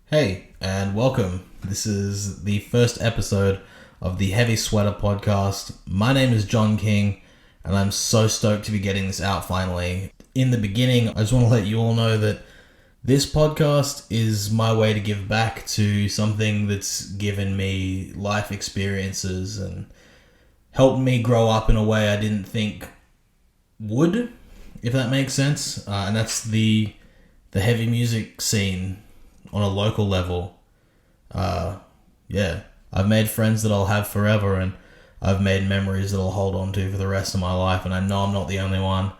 Hey, and welcome. This is the first episode of the Heavy Sweater podcast. My name is John King, and I'm so stoked to be getting this out finally. In the beginning, I just want to let you all know that this podcast is my way to give back to something that's given me life experiences and helped me grow up in a way I didn't think would, if that makes sense. And that's the heavy music scene on a local level. I've made friends that I'll have forever, and I've made memories that I'll hold on to for the rest of my life, and I know I'm not the only one.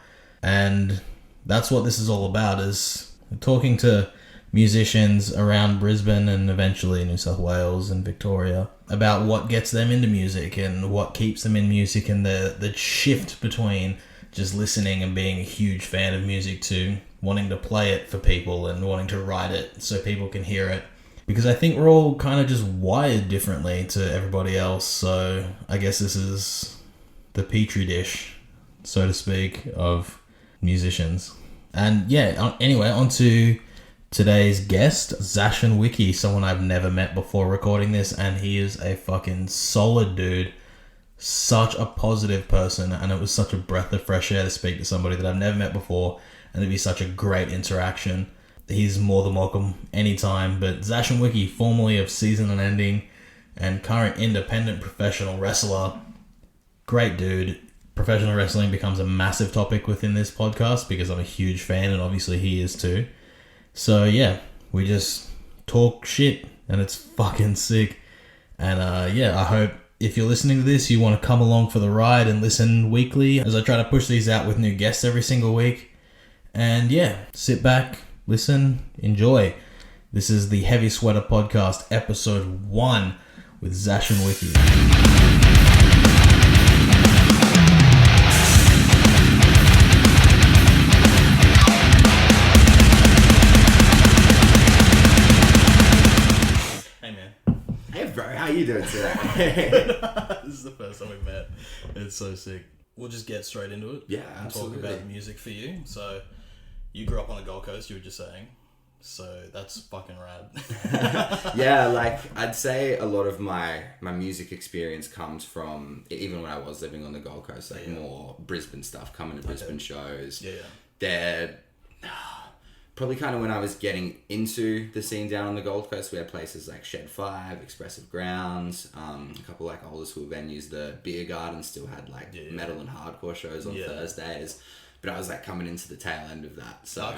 And that's what this is all about, is talking to musicians around Brisbane and eventually New South Wales and Victoria about what gets them into music and what keeps them in music, and the shift between just listening and being a huge fan of music to wanting to play it for people and wanting to write it so people can hear it. Because I think we're all kind of just wired differently to everybody else. So I guess this is the petri dish, so to speak, of musicians. And anyway, on to today's guest, Zachen Wiki, someone I've never met before recording this, and he is a fucking solid dude. Such a positive person, and it was such a breath of fresh air to speak to somebody that I've never met before, and it'd be such a great interaction. He's more than welcome anytime. But Zachen Wiki, formerly of Season Unending and current independent professional wrestler, great dude. Professional wrestling becomes a massive topic within this podcast because I'm a huge fan, and obviously he is too. So yeah, we just talk shit, and it's fucking sick. And I hope if you're listening to this, you want to come along for the ride and listen weekly as I try to push these out with new guests every single week. And sit back, listen, enjoy. This is the Heavy Sweater Podcast, episode 1 with Zachen Wiki. Hey man. Hey bro, how you doing today? This is the first time we've met. It's so sick. We'll just get straight into it. Yeah, and absolutely. talk about the music for you. So, you grew up on the Gold Coast, you were just saying. So, that's fucking rad. Yeah, like, I'd say a lot of my music experience comes from, even when I was living on the Gold Coast, more Brisbane stuff, coming to Brisbane shows. Yeah. They're probably kind of when I was getting into the scene down on the Gold Coast. We had places like Shed 5, Expressive Grounds, a couple like older school venues. The Beer Garden still had metal and hardcore shows on Thursdays. But I was like coming into the tail end of that. So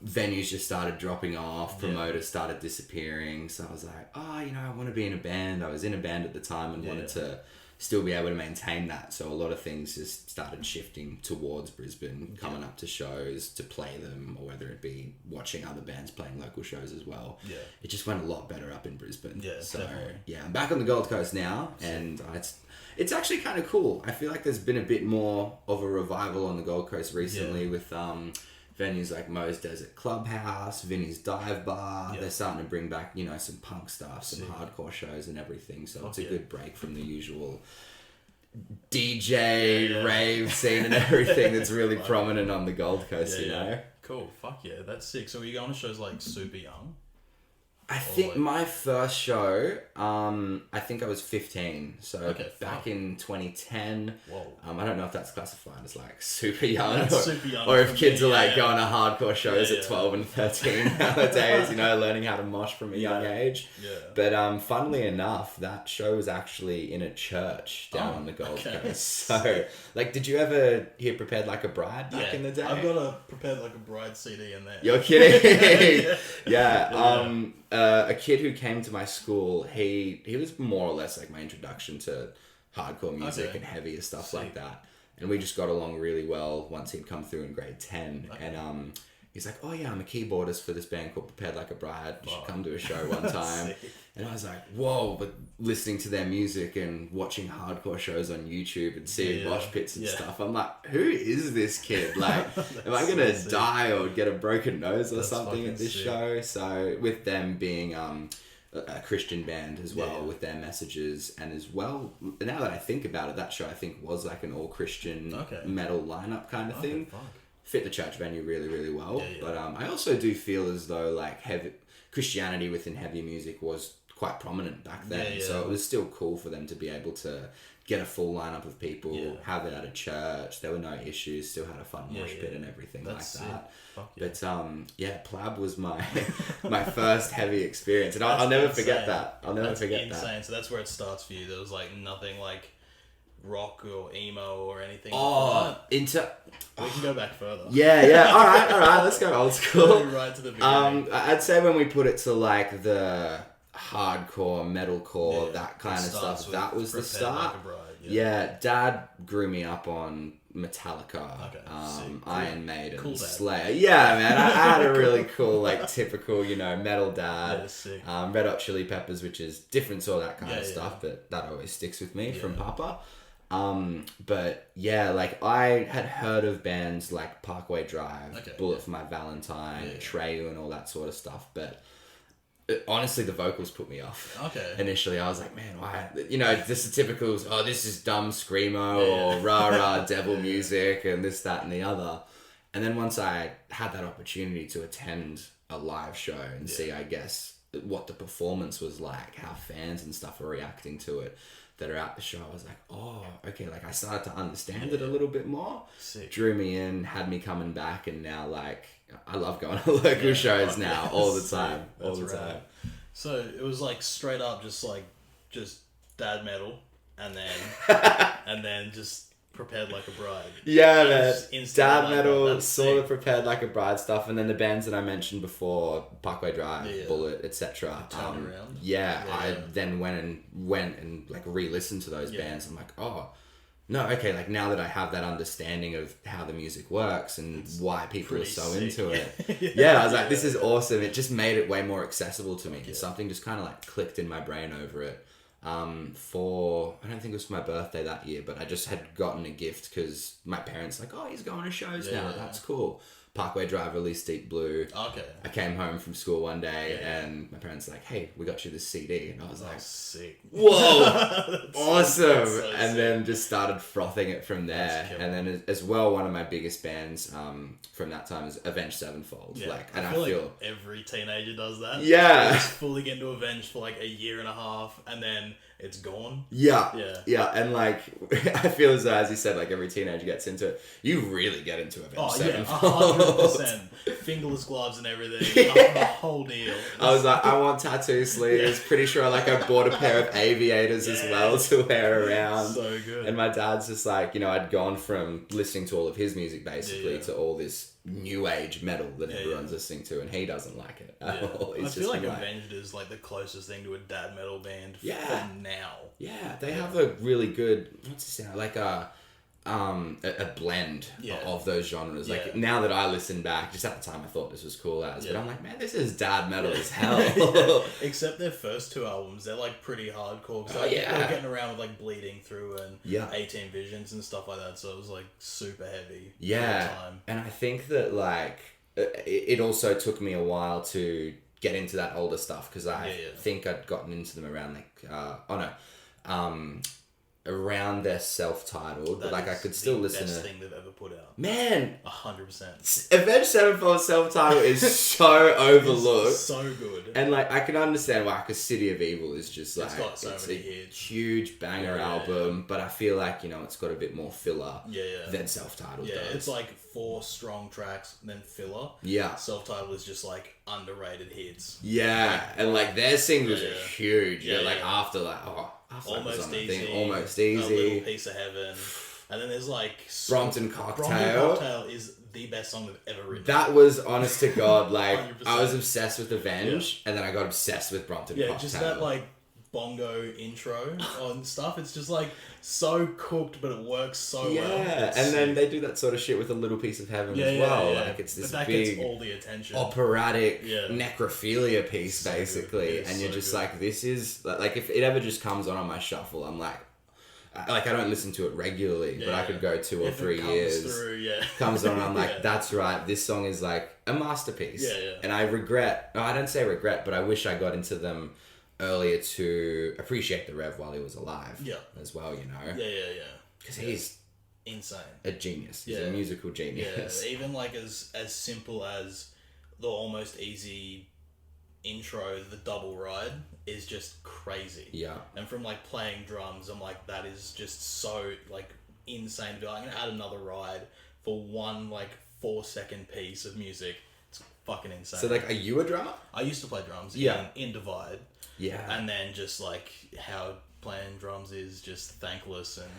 venues just started dropping off, promoters started disappearing. So I was like, I want to be in a band. I was in a band at the time and wanted to still be able to maintain that. So a lot of things just started shifting towards Brisbane, coming up to shows to play them, or whether it be watching other bands playing local shows as well. Yeah. It just went a lot better up in Brisbane. Yeah, so definitely. I'm back on the Gold Coast now, and it's actually kind of cool. I feel like there's been a bit more of a revival on the Gold Coast recently with venues like Moe's Desert Clubhouse, Vinny's Dive Bar. They're starting to bring back, some punk stuff, some hardcore shows and everything. So it's a good break from the usual DJ rave scene and everything that's really prominent on the Gold Coast, you know? Cool. Fuck yeah. That's sick. So were you going to shows like super young? I think my first show, I think I was 15. So back in 2010. Whoa. I don't know if that's classified as like super young. Or if kids are like going to hardcore shows at 12 and 13 nowadays, learning how to mosh from a young age. Yeah. But funnily enough, that show was actually in a church down on the Gold Coast. So, did you ever hear Prepared Like a Bride back in the day? I've got a Prepared Like a Bride CD in there. You're kidding? A kid who came to my school, he was more or less like my introduction to hardcore music and heavier stuff like that. And we just got along really well once he'd come through in grade 10. Okay. And he's like, I'm a keyboardist for this band called Prepared Like a Bride. You should come to a show one time. And I was like, whoa, but listening to their music and watching hardcore shows on YouTube and seeing mosh pits and stuff, I'm like, who is this kid? Like, am I going to die or get a broken nose or something at this show? So with them being a Christian band as well, with their messages, and as well, now that I think about it, that show I think was like an all Christian metal lineup kind of thing. fit the church venue really, really well. Yeah, yeah. But I also do feel as though like Christianity within heavy music was quite prominent back then. Yeah. So it was still cool for them to be able to get a full lineup of people, Yeah. have it at a church. There were no issues, still had a fun mosh pit and everything. That's like that. Fuck yeah. But Plab was my my first heavy experience, and I'll never forget that. I'll never forget that. Insane. So that's where it starts for you. There was like nothing like rock or emo or anything. Oh, we can go back further. Yeah. All right. Let's go old school. Right to the beginning. I'd say when we put it to like the hardcore, metalcore, that kind of stuff, that was the start. Like a bride, yeah, Dad grew me up on Metallica, sick. Iron Maiden, Cool dad. Slayer. Yeah, man, I had a really cool, like, typical, metal dad. Yeah, sick. Red Hot Chili Peppers, which is different sort of that kind of Yeah. stuff, but that always sticks with me from Papa. But yeah, like I had heard of bands like Parkway Drive, Bullet for My Valentine, Treyu, and all that sort of stuff, but honestly, the vocals put me off. Okay. Initially, I was like, man, why? Just the typicals, oh, this is dumb screamo or rah-rah devil music and this, that, and the other. And then once I had that opportunity to attend a live show and see, I guess, what the performance was like, how fans and stuff are reacting to it that are at the show, I was like, oh, okay, like I started to understand it a little bit more. Sick. Drew me in, had me coming back, and now, like, I love going to local shows now all the time. All the time. So it was like straight up just dad metal and then just prepared like a bride. Yeah, man. Dad Like metal, sort of prepared like a bride stuff, and then the bands that I mentioned before, Parkway Drive, Bullet, etc. Turned around. I then went and like re-listened to those bands. I'm like, oh. No, okay, like now that I have that understanding of how the music works and why people are so sick. into it. I was like, this is awesome. It just made it way more accessible to me. Something just kind of like clicked in my brain over it. I don't think it was for my birthday that year, but I just had gotten a gift because my parents like, oh, he's going to shows now. That's cool. Parkway Drive released Deep Blue. Okay. I came home from school one day and my parents were like, hey, we got you this CD. And I was like, sick. Whoa, awesome. So and sick. then just started frothing it from there. And then as well, one of my biggest bands from that time is Avenged Sevenfold. Yeah. I feel feel like every teenager does that. Yeah. They just fully get into Avenged for like a year and a half and then it's gone. Yeah. And like, I feel as though, as you said, like every teenager gets into it. You really get into Avenged Sevenfold. 100%. Fingerless gloves and everything. The whole deal. I was like, I want tattoo sleeves. Pretty sure like I bought a pair of aviators as well to wear around. So good. And my dad's just like, I'd gone from listening to all of his music basically to all this new age metal that everyone's listening to, and he doesn't like it at all. I feel like Avenged is like the closest thing to a dad metal band from now. Yeah, they have a really good, what's it sound like a blend of those genres. Like now that I listen back, just at the time I thought this was cool as, but I'm like, man, this is dad metal as hell. Except their first two albums, they're like pretty hardcore. They're getting around with like Bleeding Through and 18 Visions and stuff like that. So it was like super heavy. Yeah, and I think that like it also took me a while to get into that older stuff because I think I'd gotten into them around like around their self-titled, but like I could still listen to. Best thing they've ever put out. Man, 100%. Avenged Sevenfold self-titled is so overlooked. It's so good. And like I can understand why, because City of Evil is just like it's a huge banger album, but I feel like it's got a bit more filler than self-titled does. It's like 4 strong tracks, then filler. Yeah. Self-titled is just like underrated hits. Yeah, and like their singles are huge. Like after like Almost Easy, Almost A Easy, Little Piece of Heaven, and then there's like Brompton Cocktail. Brompton Cocktail is the best song they've ever written. That was, honest to God, like 100%. I was obsessed with Avenged, and then I got obsessed with Brompton Cocktail. Just that like bongo intro on stuff. It's just like so cooked, but it works so well. Yeah, and then they do that sort of shit with A Little Piece of Heaven as well. Like it's this big gets all the attention. Operatic necrophilia piece, basically, and you're just like, this is like if it ever just comes on my shuffle, I'm like I don't listen to it regularly, but I could go 2 or 3 years. Comes on, I'm like, that's right. This song is like a masterpiece. And I don't say regret, but I wish I got into them earlier to appreciate the Rev while he was alive. As well, Yeah. Because he's insane. A genius. He's a musical genius. Yeah, even like as simple as the almost easy intro, the double ride is just crazy. Yeah. And from like playing drums, I'm like, that is just so like insane. I'm gonna add another ride for one like 4-second piece of music. It's fucking insane. So like, are you a drummer? I used to play drums in Divide. Yeah. And then just like how playing drums is just thankless and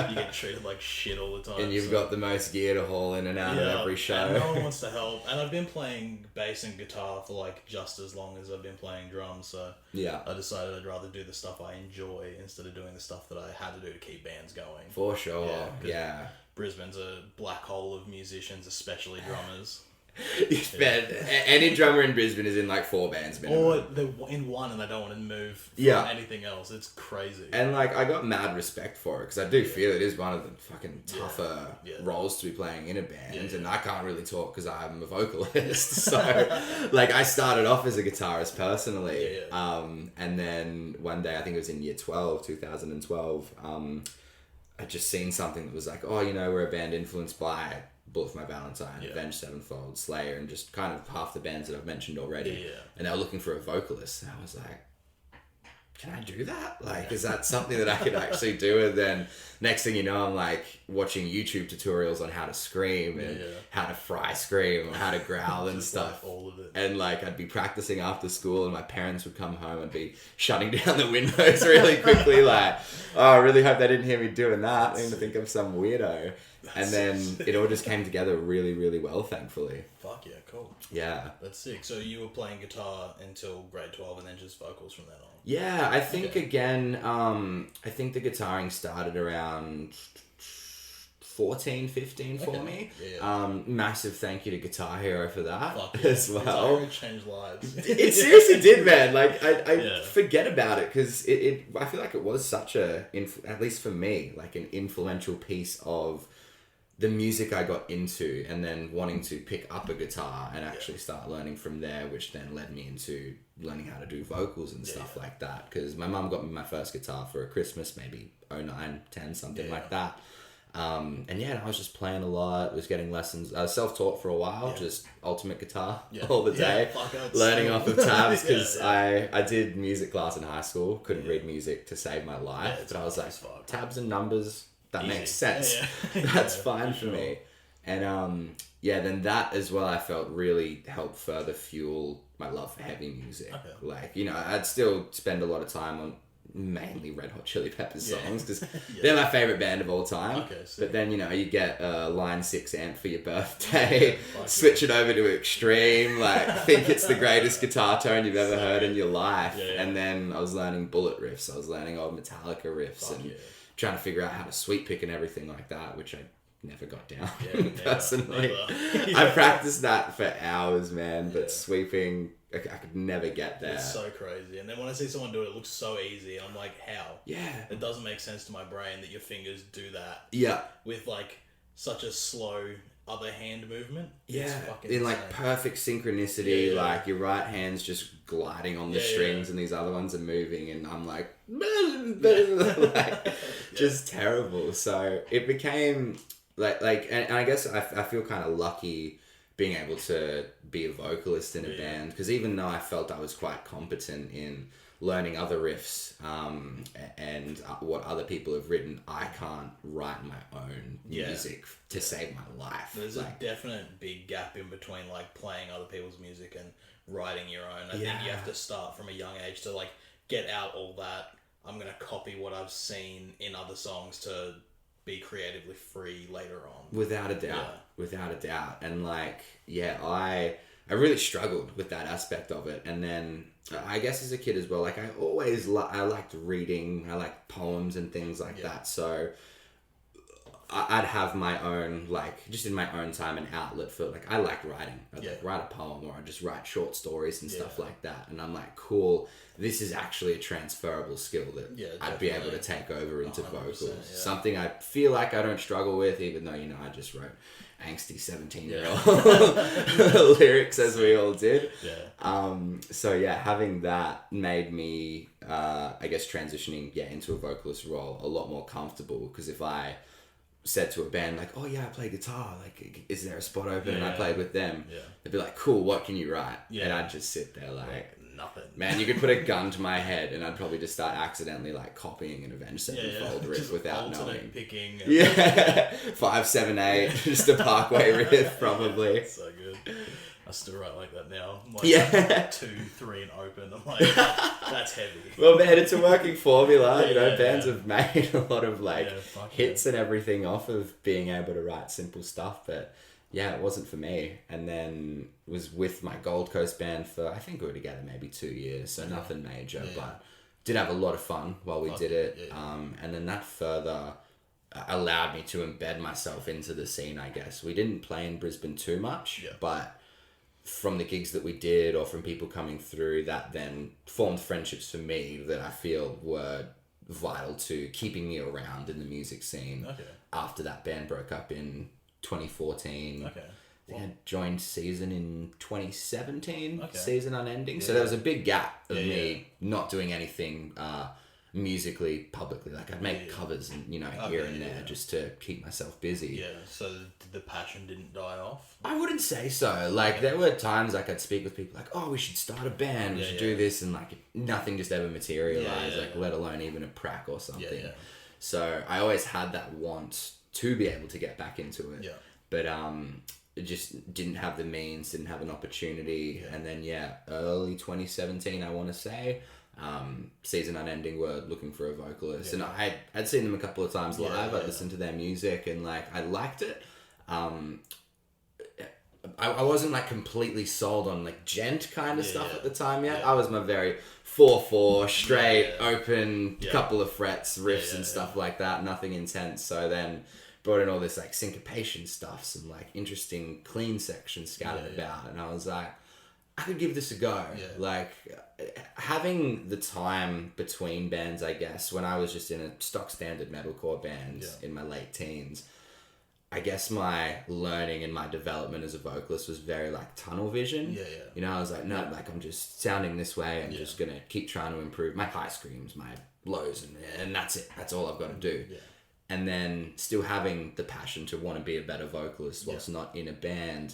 you get treated like shit all the time. And you've got the most gear to haul in and out of every show. And no one wants to help. And I've been playing bass and guitar for like just as long as I've been playing drums. So yeah, I decided I'd rather do the stuff I enjoy instead of doing the stuff that I had to do to keep bands going. For sure. Yeah. Brisbane's a black hole of musicians, especially drummers. Man, any drummer in Brisbane is in like 4 bands minimum. Or they're in one and they don't want to move from anything else. It's crazy. And like, I got mad respect for it because I do feel it is one of the fucking tougher roles to be playing in a band. And I can't really talk because I'm a vocalist. So like, I started off as a guitarist personally. And then one day, I think it was in year 12, 2012, I just seen something that was like, oh, you know, we're a band influenced by Bullet for My Valentine, Avenged Sevenfold, Slayer, and just kind of half the bands that I've mentioned already. And they were looking for a vocalist. And I was like, can I do that? Like, is that something that I could actually do? And then next thing you know, I'm like watching YouTube tutorials on how to scream and how to fry scream or how to growl and stuff. Like all of it. And like, I'd be practicing after school and my parents would come home and be shutting down the windows really quickly. Like, oh, I really hope they didn't hear me doing that. I'm going to think I'm some weirdo. And then it all just came together really, really well, thankfully. Fuck yeah, cool. Yeah. That's sick. So you were playing guitar until grade 12 and then just vocals from then on? Yeah, I think again, I think the guitaring started around 14, 15 for me. Massive thank you to Guitar Hero for that as well. Guitar Hero changed lives. It seriously did, man. Like, I forget about it because I feel like it was such at least for me, like an influential piece of the music I got into, and then wanting to pick up a guitar and actually start learning from there, which then led me into learning how to do vocals and stuff like that. Because my mum got me my first guitar for a Christmas, maybe 09, 10, something like that. And I was just playing a lot, was getting lessons. I was self-taught for a while, just ultimate guitar all the day, learning off of tabs because I did music class in high school, couldn't read music to save my life, but I was like, tabs and numbers, that makes sense. That's fine for me. And then that as well, I felt really helped further fuel my love for heavy music. Like, you know, I'd still spend a lot of time on mainly Red Hot Chili Peppers songs because they're my favorite band of all time. But then, you know, you get a Line 6 amp for your birthday, switch it over to extreme, like think it's the greatest guitar tone you've ever heard in your life. And then I was learning Bullet riffs, I was learning old Metallica riffs and trying to figure out how to sweep pick and everything like that, which I never got down personally. I practiced that for hours, man, but sweeping, I could never get there. It's so crazy. And then when I see someone do it, it looks so easy. And I'm like, how? Yeah. It doesn't make sense to my brain that your fingers do that. Yeah. With like such a slow other hand movement. Yeah. In like perfect synchronicity, like your right hand's just gliding on the strings and these other ones are moving and I'm like, just terrible. So it became and I guess I feel kind of lucky being able to be a vocalist in a band because even though I felt I was quite competent in learning other riffs and what other people have written, I can't write my own music to save my life. There's a definite big gap in between like playing other people's music and writing your own. I think you have to start from a young age to like get out all that I'm going to copy what I've seen in other songs to be creatively free later on. Without a doubt. And like, I really struggled with that aspect of it. And then I guess as a kid as well, like I always I liked reading, I liked poems and things like that. So I'd have my own, like, just in my own time, an outlet for, like, I liked writing. I'd like, write a poem or I'd just write short stories and stuff like that. And I'm like, cool, this is actually a transferable skill that I'd be able to take over into vocals. Something I feel like I don't struggle with, even though, you know, I just wrote angsty 17-year-old lyrics as we all did. So having that made me, I guess, transitioning into a vocalist role a lot more comfortable, because if I said to a band like, oh yeah, I play guitar, like is there a spot open? And I Yeah. played with them. Yeah. They'd be like, cool, what can you write? Yeah. And I'd just sit there like, Nothing. man, you could put a gun to my head and I'd probably just start accidentally like copying an Avenged Sevenfold riff Just without alternate knowing. picking. Yeah, 5, 7, 8, just a Parkway riff probably. So good. I still write like that now. Like Yeah. 2, 3 and open. I'm like, that's heavy. Well, man, it's a working formula. You know, Yeah, bands yeah. have made a lot of like fuck hits and everything off of being able to write simple stuff, but yeah, it wasn't for me. And then was with my Gold Coast band for, I think we were together maybe 2 years, so nothing major, but did have a lot of fun while we did it. And then that further allowed me to embed myself into the scene, I guess. We didn't play in Brisbane too much, but from the gigs that we did or from people coming through, that then formed friendships for me that I feel were vital to keeping me around in the music scene. After that band broke up in 2014. I think I joined Season in 2017, Season Unending. So there was a big gap of me not doing anything musically publicly. Like I'd make covers and, you know, here and there just to keep myself busy. Yeah, so the passion didn't die off? I wouldn't say so. Like there were times like I'd speak with people like, oh, we should start a band, we should do this, and like nothing just ever materialized, let alone even a prac or something. So I always had that want to be able to get back into it. But it just didn't have the means, didn't have an opportunity. And then early 2017 I want to say, Season Unending were looking for a vocalist, and I'd seen them a couple of times live. I'd listened to their music and like I liked it. I wasn't like completely sold on like gent kind of stuff at the time yet. I was my very 4/4 straight open couple of frets riffs and stuff like that, nothing intense. So then brought in all this like syncopation stuff, some like interesting clean sections scattered about, and I was like, I could give this a go. Like having the time between bands, I guess, when I was just in a stock standard metalcore band in my late teens, I guess my learning and my development as a vocalist was very like tunnel vision. You know, I was like, no, like I'm just sounding this way. I'm just gonna keep trying to improve my high screams, my lows, and that's it. That's all I've got to do. And then still having the passion to want to be a better vocalist whilst not in a band,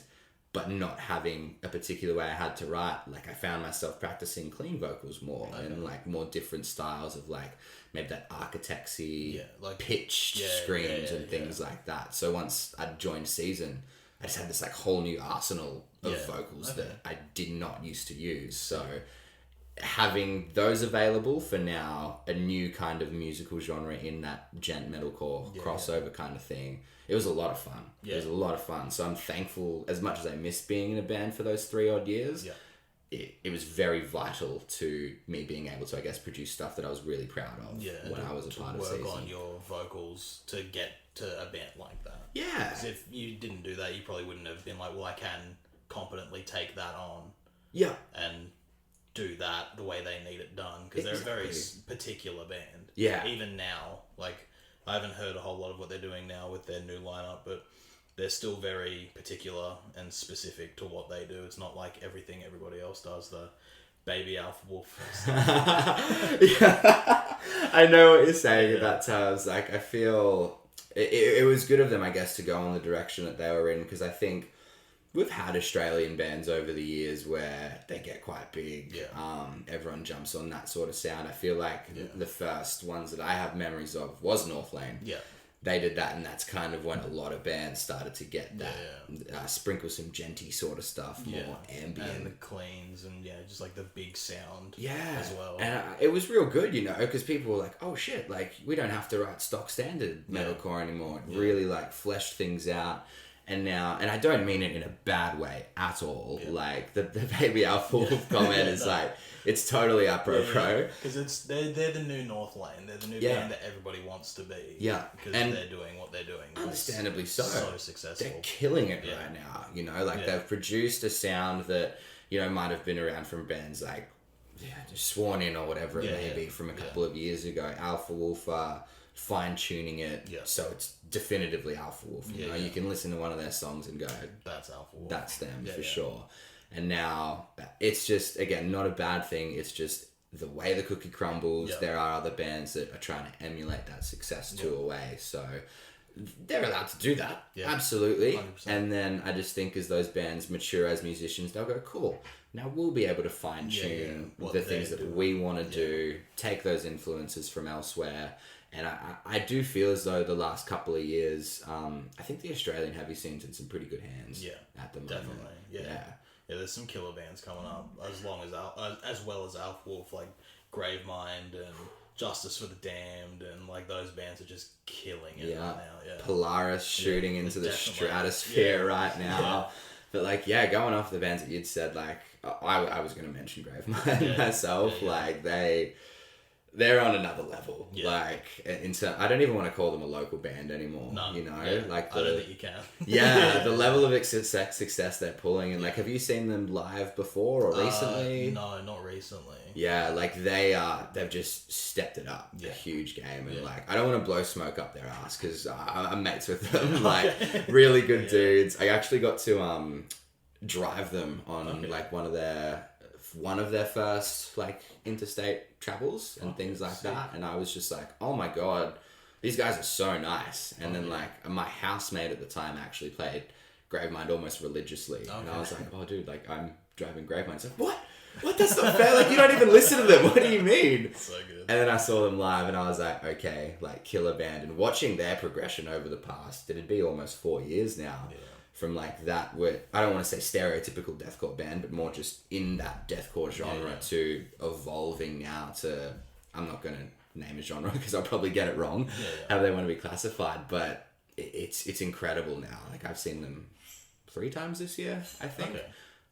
but not having a particular way I had to write. Like I found myself practicing clean vocals more and like more different styles of like maybe that architectsy, like pitched screams and things like that. So once I'd joined Season, I just had this like whole new arsenal of vocals that I did not used to use. So having those available for now, a new kind of musical genre in that gent metalcore crossover kind of thing, it was a lot of fun. It was a lot of fun. So I'm thankful, as much as I missed being in a band for those 3 odd years, it was very vital to me being able to, I guess, produce stuff that I was really proud of when I was a part of Season. Work on your vocals to get to a band like that. Yeah. Because if you didn't do that, you probably wouldn't have been like, well, I can competently take that on. And do that the way they need it done. Because they're a very particular band. Even now, like, I haven't heard a whole lot of what they're doing now with their new lineup, but they're still very particular and specific to what they do. It's not like everything everybody else does, the baby alpha wolf stuff. I know what you're saying about terms. Like, I feel it was good of them, I guess, to go in the direction that they were in, because I think we've had Australian bands over the years where they get quite big. Everyone jumps on that sort of sound. I feel like the first ones that I have memories of was North Lane. They did that, and that's kind of when a lot of bands started to get that. Sprinkle some genty sort of stuff, more ambient. And the cleans, and just like the big sound as well. And it was real good, you know, because people were like, oh shit, like we don't have to write stock standard metalcore anymore. It really like fleshed things out. And now, and I don't mean it in a bad way at all. Like the baby alpha wolf comment is like, it's totally apropos. Because they're the new North Lane. They're the new band that everybody wants to be. Because they're doing what they're doing. Understandably so. So successful. They're killing it right now. You know, like they've produced a sound that, you know, might have been around from bands like Sworn In or whatever it may be from a couple of years ago. Alpha Wolf fine-tuning it so it's definitively Alpha Wolf. You know, you can listen to one of their songs and go, that's Alpha Wolf. That's them for sure. And now it's just, again, not a bad thing. It's just the way the cookie crumbles. There are other bands that are trying to emulate that success to a way. So they're allowed to do that. Yeah. Absolutely. 100%. And then I just think as those bands mature as musicians, they'll go, cool. Now we'll be able to fine tune the things that we want to do, take those influences from elsewhere. And I do feel as though the last couple of years, I think the Australian heavy scene's in some pretty good hands at the moment. Definitely. Yeah, there's some killer bands coming up, as well as Alf Wolf, like Gravemind and Justice for the Damned, and like those bands are just killing it right now. Yeah, Polaris shooting into the stratosphere right now. Yeah. But like, going off the bands that you'd said, like I was going to mention Gravemind myself. Like they're on another level. Yeah. Like, I don't even want to call them a local band anymore. No. You know, like I don't think you can. The level of success they're pulling, and like, have you seen them live before or recently? No, not recently. Yeah, like they've just stepped it up a huge game, and like, I don't want to blow smoke up their ass because I'm mates with them. Like, really good dudes. I actually got to drive them on like one of their first like interstate travels and things like that, and I was just like, oh my god, these guys are so nice. And then like my housemate at the time actually played Gravemind almost religiously, and I was like, oh dude, like I'm driving Gravemind. It's like, what, that's not fair, like you don't even listen to them, what do you mean? So good. And then I saw them live and I was like, okay, like killer band. And watching their progression over the past, it'd be almost 4 years now, from like that, where I don't want to say stereotypical deathcore band, but more just in that deathcore genre to evolving now to, I'm not going to name a genre because I'll probably get it wrong, how they want to be classified, but it's incredible now. Like I've seen them 3 times this year, I think.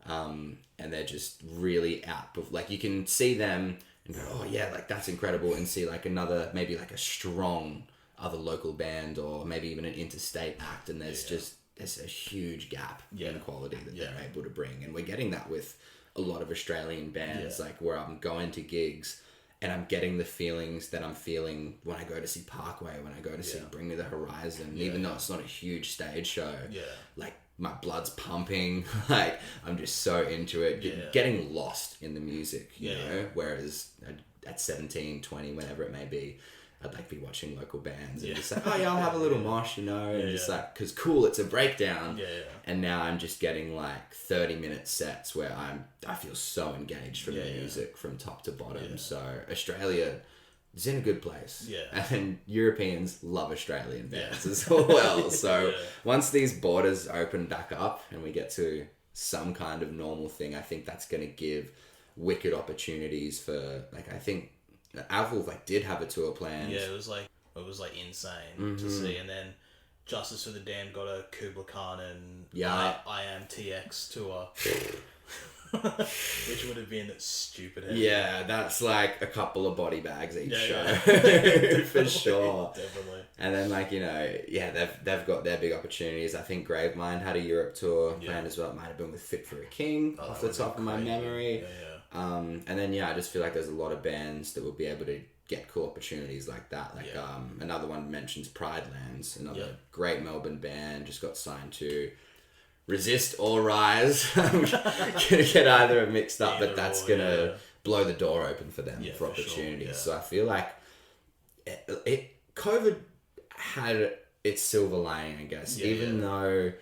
And they're just really out, like you can see them and go, oh yeah, like that's incredible, and see like another, maybe like a strong other local band or maybe even an interstate act, and there's a huge gap in quality that they're able to bring. And we're getting that with a lot of Australian bands, like where I'm going to gigs and I'm getting the feelings that I'm feeling when I go to see Parkway, when I go to see Bring Me the Horizon, even though it's not a huge stage show, like my blood's pumping, like I'm just so into it, getting lost in the music, you know, whereas at 17, 20, whenever it may be, I'd like be watching local bands and just like, oh yeah, I'll have a little mosh, you know, and just like, cause cool, it's a breakdown. And now I'm just getting like 30-minute sets where I feel so engaged from the music from top to bottom. So Australia is in a good place. And Europeans love Australian bands as well. So once these borders open back up and we get to some kind of normal thing, I think that's going to give wicked opportunities for, like, I think Alpha like did have a tour planned. Yeah, it was like insane to see. And then Justice for the Damned got a Kubla Khan and I Am TX tour. Which would have been stupid heavy. Yeah, that's like a couple of body bags each show. For sure. Definitely. And then like, you know, they've got their big opportunities. I think Gravemind had a Europe tour planned as well. It might have been with Fit for a King off the top of my memory. And then I just feel like there's a lot of bands that will be able to get cool opportunities like that. Like another one mentions Pride Lands, another great Melbourne band, just got signed to Resist or Rise. I'm gonna get either mixed up, but that's gonna blow the door open for them for opportunities. Sure, So I feel like COVID had its silver lining, I guess. Even though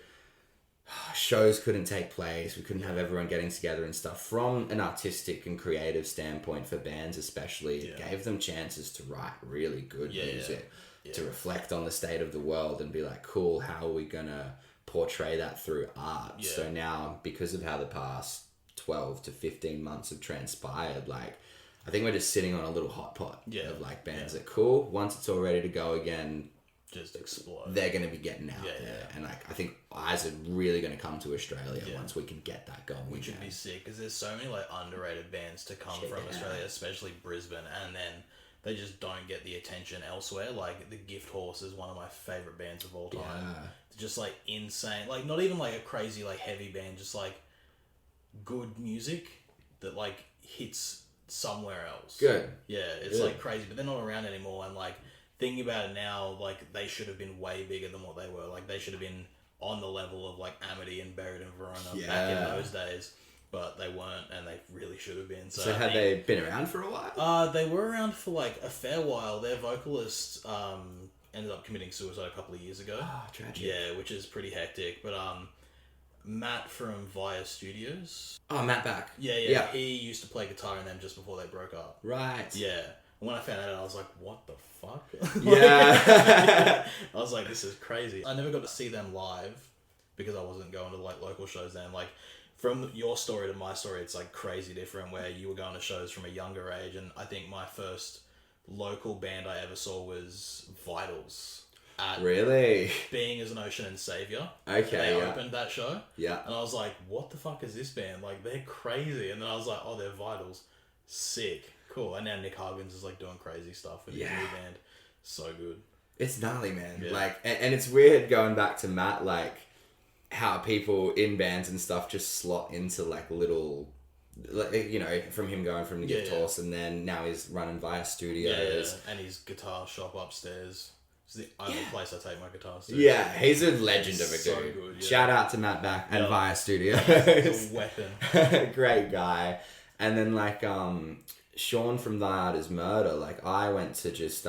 shows couldn't take place, we couldn't have everyone getting together and stuff. From an artistic and creative standpoint for bands especially, it gave them chances to write really good music, to reflect on the state of the world and be like, cool, how are we gonna portray that through art? So now, because of how the past 12 to 15 months have transpired, like I think we're just sitting on a little hot pot of like bands that cool, once it's all ready to go again, just explode. They're going to be getting out there. And like I think eyes are really going to come to Australia once we can get that going. Which would be sick, because there's so many like underrated bands to come from Australia, especially Brisbane, and then they just don't get the attention elsewhere. Like the Gift Horse is one of my favorite bands of all time. Just like insane, like not even like a crazy like heavy band, just like good music that like hits somewhere else. Good. Yeah, it's like crazy, but they're not around anymore. And like thinking about it now, like they should have been way bigger than what they were. Like they should have been on the level of like Amity and Buried in Verona back in those days. But they weren't, and they really should have been. So had they been around for a while? They were around for like a fair while. Their vocalist, ended up committing suicide a couple of years ago. Oh, tragic. Yeah, which is pretty hectic. But Matt from Via Studios. Oh, Matt Back. Yeah. He used to play guitar in them just before they broke up. Right. Yeah. And when I found that out, I was like, what the fuck? Yeah. I was like, this is crazy. I never got to see them live because I wasn't going to like local shows then. Like, from your story to my story, it's like crazy different where you were going to shows from a younger age. And I think my first local band I ever saw was Vitals. Really? Being as an Ocean and Savior. Okay, They opened that show. Yeah. And I was like, what the fuck is this band? Like, they're crazy. And then I was like, oh, they're Vitals. Sick. Cool. And now Nick Huggins is like doing crazy stuff with his new band. So good. It's gnarly, man. Yeah. Like, and it's weird going back to Matt, like, how people in bands and stuff just slot into like little, like, you know, from him going from the Guitars and then now he's running Via Studios. Yeah. And his guitar shop upstairs. It's the only place I take my guitars to. Yeah, he's a legend of a So dude. good, yeah. Shout out to Matt Back and Via Studios. He's a weapon. Great guy. And then like Sean from Thy Art Is Murder, like I went to just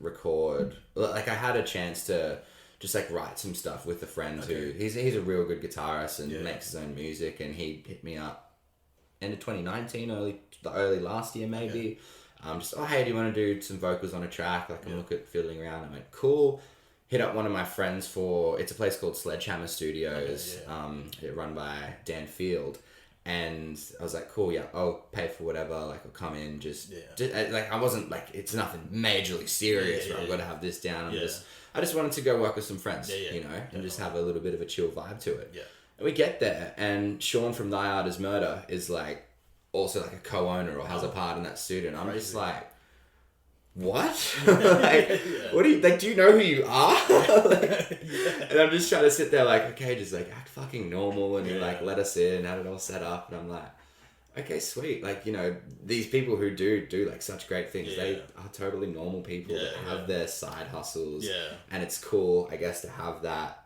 record, like I had a chance to just like write some stuff with a friend who he's a real good guitarist and makes his own music, and he hit me up end of 2019, early last year maybe. Just, oh hey, do you want to do some vocals on a track? Like I'm looking at fiddling around. I went, cool. Hit up one of my friends it's a place called Sledgehammer Studios, run by Dan Field. And I was like, cool, yeah, I'll pay for whatever, like I'll come in, just like I wasn't like, it's nothing majorly serious where I've got to have this down. I just wanted to go work with some friends, you know, and just have a little bit of a chill vibe to it. Yeah. And we get there, and Sean from Thy Art Is Murder is like also like a co-owner or has a part in that studio, and I'm just like, what? Like, what do you like? Do you know who you are? And I'm just trying to sit there like, okay, just like act fucking normal, and you like let us in, had it all set up, and I'm like, okay, sweet. Like, you know, these people who do like such great things, they are totally normal people that have their side hustles. Yeah. And it's cool, I guess, to have that,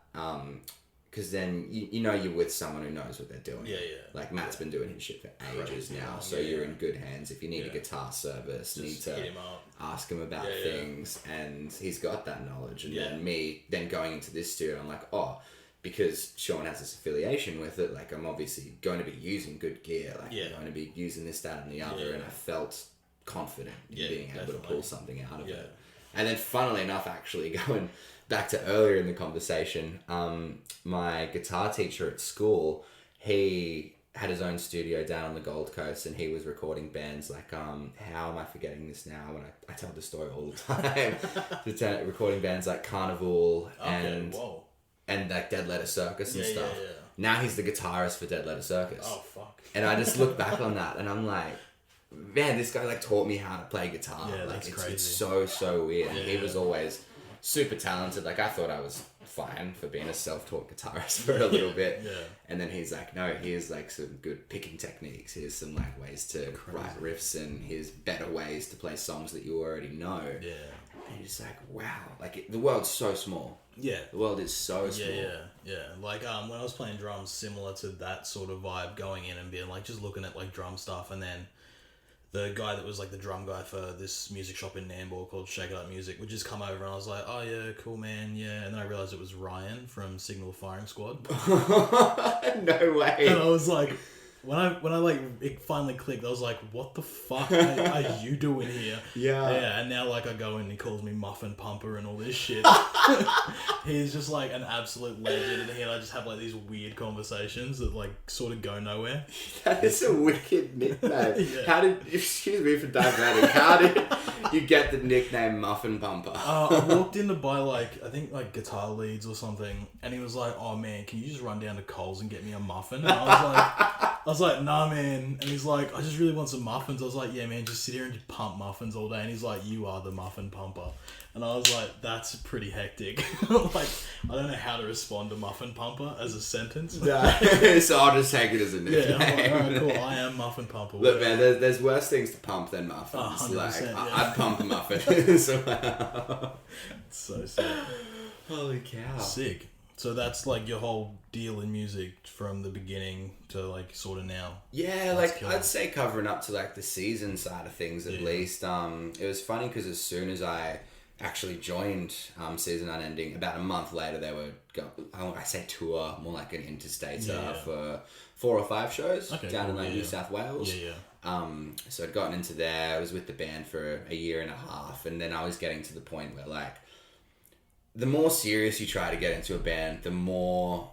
because then you know you're with someone who knows what they're doing. Like Matt's been doing his shit for ages now, so you're in good hands. If you need a guitar service, you need to ask him about things, and he's got that knowledge. And then me going into this studio, I'm like, oh, because Sean has this affiliation with it, like I'm obviously going to be using good gear, like I'm going to be using this, that, and the other, and I felt confident in being able to pull something out of it. And then funnily enough, actually going back to earlier in the conversation, my guitar teacher at school, he had his own studio down on the Gold Coast, and he was recording bands like, how am I forgetting this now when I tell the story all the time, recording bands like Carnival and like Dead Letter Circus and stuff. Now he's the guitarist for Dead Letter Circus. Oh, fuck. And I just look back on that and I'm like, man, this guy like taught me how to play guitar. Yeah, like that's crazy. It's so weird. He was always super talented. Like I thought I was fine for being a self-taught guitarist for a little bit. And then he's like, no, here's like some good picking techniques. Here's some like ways to write riffs, and here's better ways to play songs that you already know. Yeah. And you're just like, wow. Like the world's so small. Yeah. The world is so small. Yeah. Like when I was playing drums, similar to that sort of vibe, going in and being like, just looking at like drum stuff, and then the guy that was like the drum guy for this music shop in Nambour called Shake It Up Music would just come over, and I was like, oh yeah, cool man, yeah. And then I realised it was Ryan from Signal Firing Squad. No way. And I was like, when I like it finally clicked, I was like, what the fuck are you doing here? Yeah, and now like I go in and he calls me Muffin Pumper and all this shit. He's just like an absolute legend, and he and I just have like these weird conversations that like sort of go nowhere. That is a wicked nickname. How did, excuse me for diverting, how did you get the nickname Muffin Pumper? I walked in to buy like, I think like guitar leads or something, and he was like, oh man, can you just run down to Coles and get me a muffin? And I was like, nah man. And he's like, I just really want some muffins. I was like, yeah man, just sit here and just pump muffins all day. And he's like, you are the Muffin Pumper. And I was like, that's pretty hectic. Like, I don't know how to respond to Muffin Pumper as a sentence. No. So I'll just take it as a nickname. Yeah, I'm like, alright, cool, I am Muffin Pumper. Look man, there's worse things to pump than muffins. 100%, like, yeah. I'd pump a muffin. So, it's so sick. Holy cow. Sick. So that's like your whole deal in music from the beginning to like sort of now. Yeah, like I'd say covering up to like the season side of things at least. It was funny because as soon as I actually joined Season Unending, about a month later they were I say tour, more like an interstate for 4 or 5 shows down in New South Wales. So I'd gotten into there. I was with the band for a year and a half, and then I was getting to the point where like the more serious you try to get into a band, the more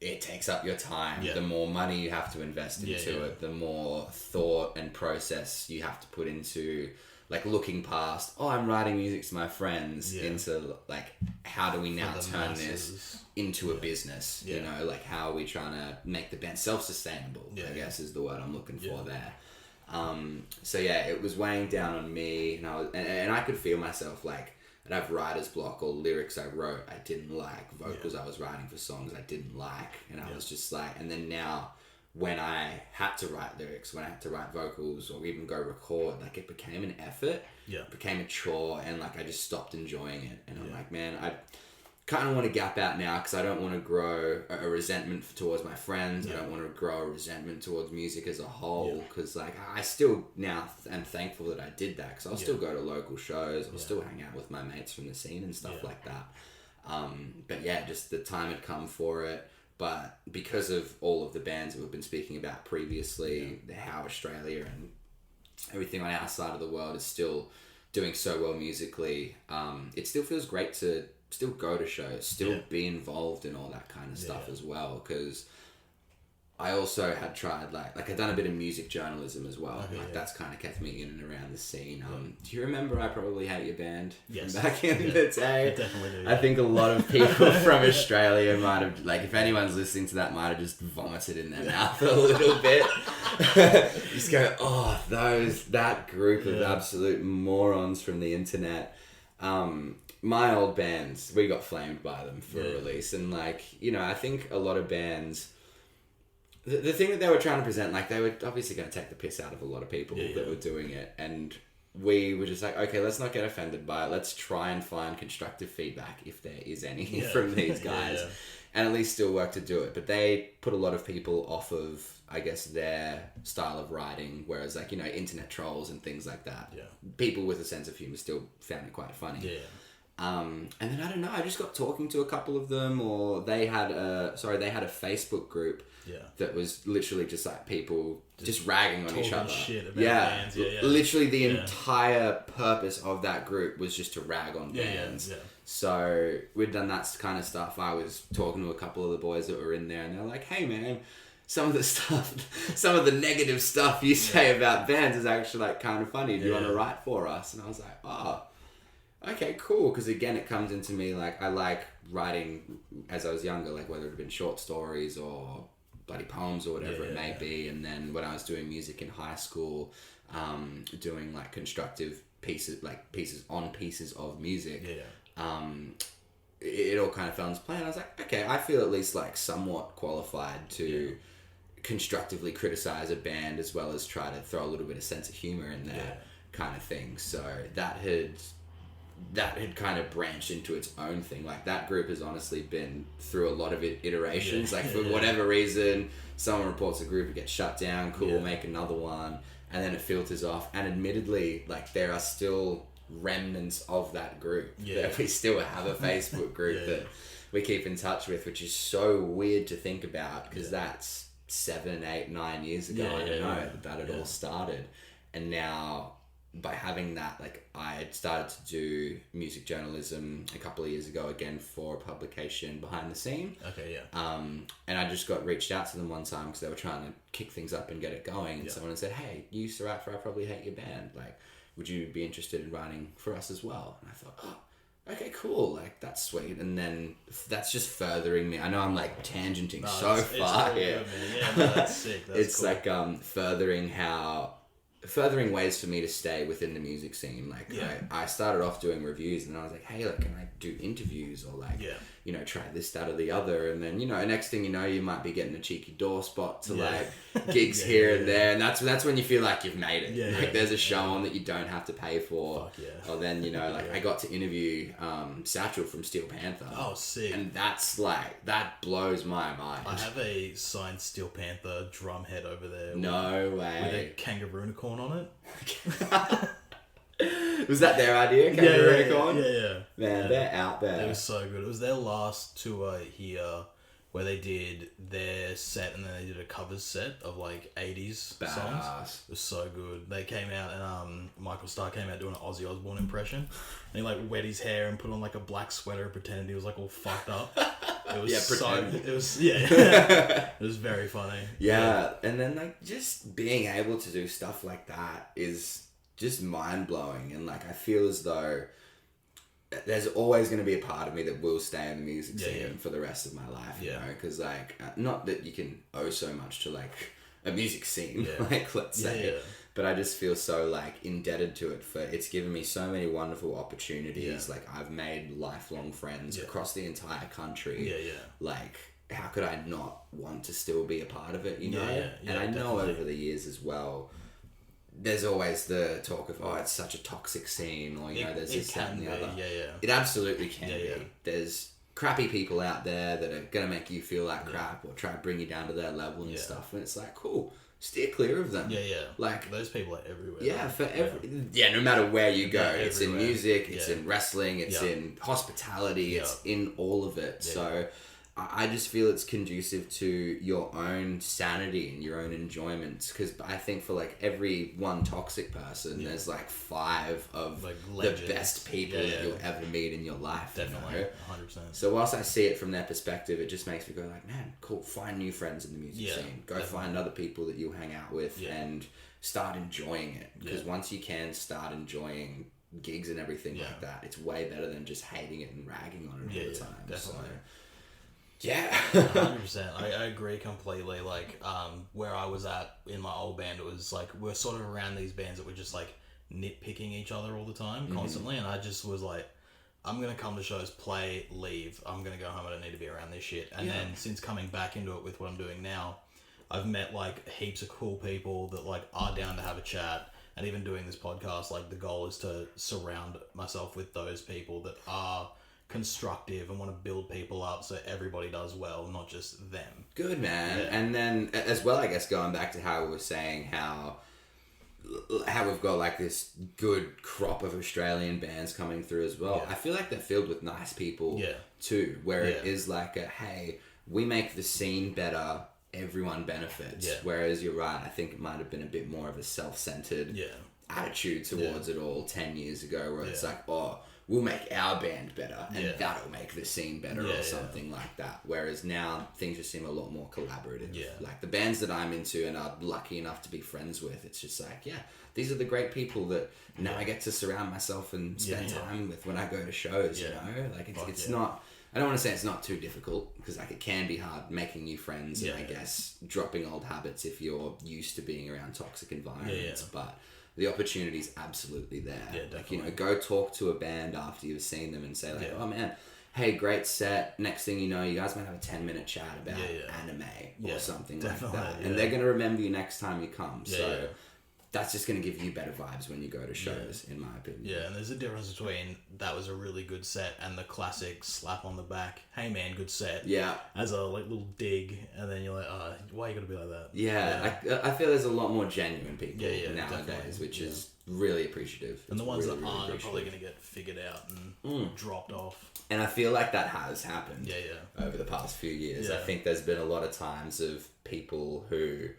it takes up your time, the more money you have to invest into it, the more thought and process you have to put into like looking past, I'm writing music to my friends, into like, how do we now turn this into a business? You know, like how are we trying to make the band self-sustainable, I guess is the word I'm looking for there. So it was weighing down on me, and I could feel myself like, I'd have writer's block or lyrics I wrote I didn't like, vocals I was writing for songs I didn't like, and I was just like, and then now when I had to write lyrics, when I had to write vocals or even go record, like it became an effort, it became a chore, and like I just stopped enjoying it, and I'm like, man, I kind of want to gap out now because I don't want to grow a resentment towards my friends. I don't want to grow a resentment towards music as a whole, because like I still now am thankful that I did that, because I'll still go to local shows, I'll still hang out with my mates from the scene and stuff like that. But just the time had come for it. But because of all of the bands that we've been speaking about previously, how Australia and everything on our side of the world is still doing so well musically, it still feels great to still go to shows, still be involved in all that kind of stuff as well, because I also had tried like I'd done a bit of music journalism as well. That's kind of kept me in and around the scene. Do you remember I Probably Hate Your Band from back in the day? I definitely do. I think a lot of people from Australia might have, like, if anyone's listening to that, might have just vomited in their mouth a little bit. Just go, that group of absolute morons from the internet. My old bands, we got flamed by them for a release, and like, I think a lot of bands, the thing that they were trying to present, like they were obviously going to take the piss out of a lot of people that were doing it, and we were just like, okay, let's not get offended by it, let's try and find constructive feedback, if there is any, from these guys, and at least still work to do it. But they put a lot of people off of, I guess, their style of writing, whereas like, internet trolls and things like that, people with a sense of humor still found it quite funny. And then I don't know, I just got talking to a couple of them, or they had a Facebook group that was literally just like people just ragging on each other. Shit about bands. Literally the entire purpose of that group was just to rag on bands. So we'd done that kind of stuff. I was talking to a couple of the boys that were in there, and they're like, hey man, some of the negative stuff you say about bands is actually like kind of funny. Do you want to write for us? And I was like, okay, cool. Because again, it comes into me like I like writing as I was younger, like whether it had been short stories or bloody poems or whatever it may be. And then when I was doing music in high school, doing like constructive pieces of music, it all kind of fell into play. And I was like, okay, I feel at least like somewhat qualified to constructively criticize a band as well as try to throw a little bit of sense of humor in there, kind of thing. So that had kind of branched into its own thing. Like that group has honestly been through a lot of iterations. Like for whatever reason, someone reports a group, it gets shut down, cool, we'll make another one, and then it filters off. And admittedly, like there are still remnants of that group that we still have a Facebook group that we keep in touch with, which is so weird to think about, because that's 7, 8, 9 years ago. I don't know that it all started. And now by having that, like I had started to do music journalism a couple of years ago again for a publication, Behind the Scene. And I just got reached out to them one time because they were trying to kick things up and get it going. And someone said, hey, you used to write for I Probably Hate Your Band. Like, would you be interested in writing for us as well? And I thought, okay, cool. Like, that's sweet. And then that's just furthering me. I know I'm like tangenting far here. That's sick. That's it's cool. Like furthering ways for me to stay within the music scene. Like I started off doing reviews, and I was like, hey, like, can I do interviews or like try this, that, or the other? And then next thing you know, you might be getting a cheeky door spot to like gigs here and there, and that's when you feel like you've made it. There's a show on that you don't have to pay for. Or then I got to interview Satchel from Steel Panther. Oh, sick. And that's like, that blows my mind. I have a signed Steel Panther drum head over there. No way. With a kangaroo unicorn on it. Was that their idea? Kangaroo Corn? Yeah. Man, they're out there. It was so good. It was their last tour here where they did their set and then they did a covers set of like 80s songs. It was so good. They came out and Michael Starr came out doing an Ozzy Osbourne impression. And he like wet his hair and put on like a black sweater and pretended he was like all fucked up. It was it was very funny. Yeah, and then like just being able to do stuff like that is just mind blowing, and like I feel as though there's always going to be a part of me that will stay in the music scene for the rest of my life, you know, because like not that you can owe so much to like a music scene, like let's say, but I just feel so like indebted to it for it's given me so many wonderful opportunities. Like I've made lifelong friends across the entire country. Like how could I not want to still be a part of it, you know? And I know over the years as well, there's always the talk of, oh, it's such a toxic scene, or, you know, there's this, that, and the other. It absolutely can be. There's crappy people out there that are going to make you feel like crap or try to bring you down to their level and stuff. And it's like, cool, steer clear of them. Like, those people are everywhere. No matter where you go. It's in music, it's in wrestling, it's in hospitality, it's in all of it. So I just feel it's conducive to your own sanity and your own enjoyment, because I think for like every one toxic person there's like 5 of like the best people that you'll ever meet in your life. Definitely, you know? 100%. So whilst I see it from their perspective, it just makes me go like, man, cool, find new friends in the music scene, go find other people that you'll hang out with and start enjoying it, because once you can start enjoying gigs and everything like that, it's way better than just hating it and ragging on it all the time. Definitely. So, yeah. 100%. I agree completely. Like, where I was at in my old band, it was like, we're sort of around these bands that were just like nitpicking each other all the time, constantly. And I just was like, I'm going to come to shows, play, leave. I'm going to go home. I don't need to be around this shit. And then since coming back into it with what I'm doing now, I've met like heaps of cool people that like are down to have a chat. And even doing this podcast, like the goal is to surround myself with those people that are constructive and want to build people up so everybody does well, not just them. Good, man. And then as well, I guess going back to how we were saying how we've got like this good crop of Australian bands coming through as well. I feel like they're filled with nice people too, where it is like a, hey, we make the scene better, everyone benefits. Whereas you're right, I think it might have been a bit more of a self-centered attitude towards it all 10 years ago, where it's like, oh, we'll make our band better and that'll make the scene better or something like that. Whereas now things just seem a lot more collaborative. Like the bands that I'm into and are lucky enough to be friends with, it's just like, these are the great people that now I get to surround myself and spend time with when I go to shows, you know? Like it's not, I don't want to say it's not too difficult, because like it can be hard making new friends and I guess dropping old habits if you're used to being around toxic environments. But the opportunity's absolutely there. Like, you know, go talk to a band after you've seen them and say like, oh man, hey, great set. Next thing you know, you guys might have a 10-minute chat about anime or something like that. And they're going to remember you next time you come. So that's just going to give you better vibes when you go to shows, in my opinion. Yeah, and there's a difference between that was a really good set and the classic slap on the back, hey man, good set. Yeah. As a like little dig, and then you're like, oh, why you got to be like that? Yeah, I feel there's a lot more genuine people nowadays, which is really appreciative. And the ones that aren't are probably going to get figured out and dropped off. And I feel like that has happened over the past few years. I think there's been a lot of times of people who,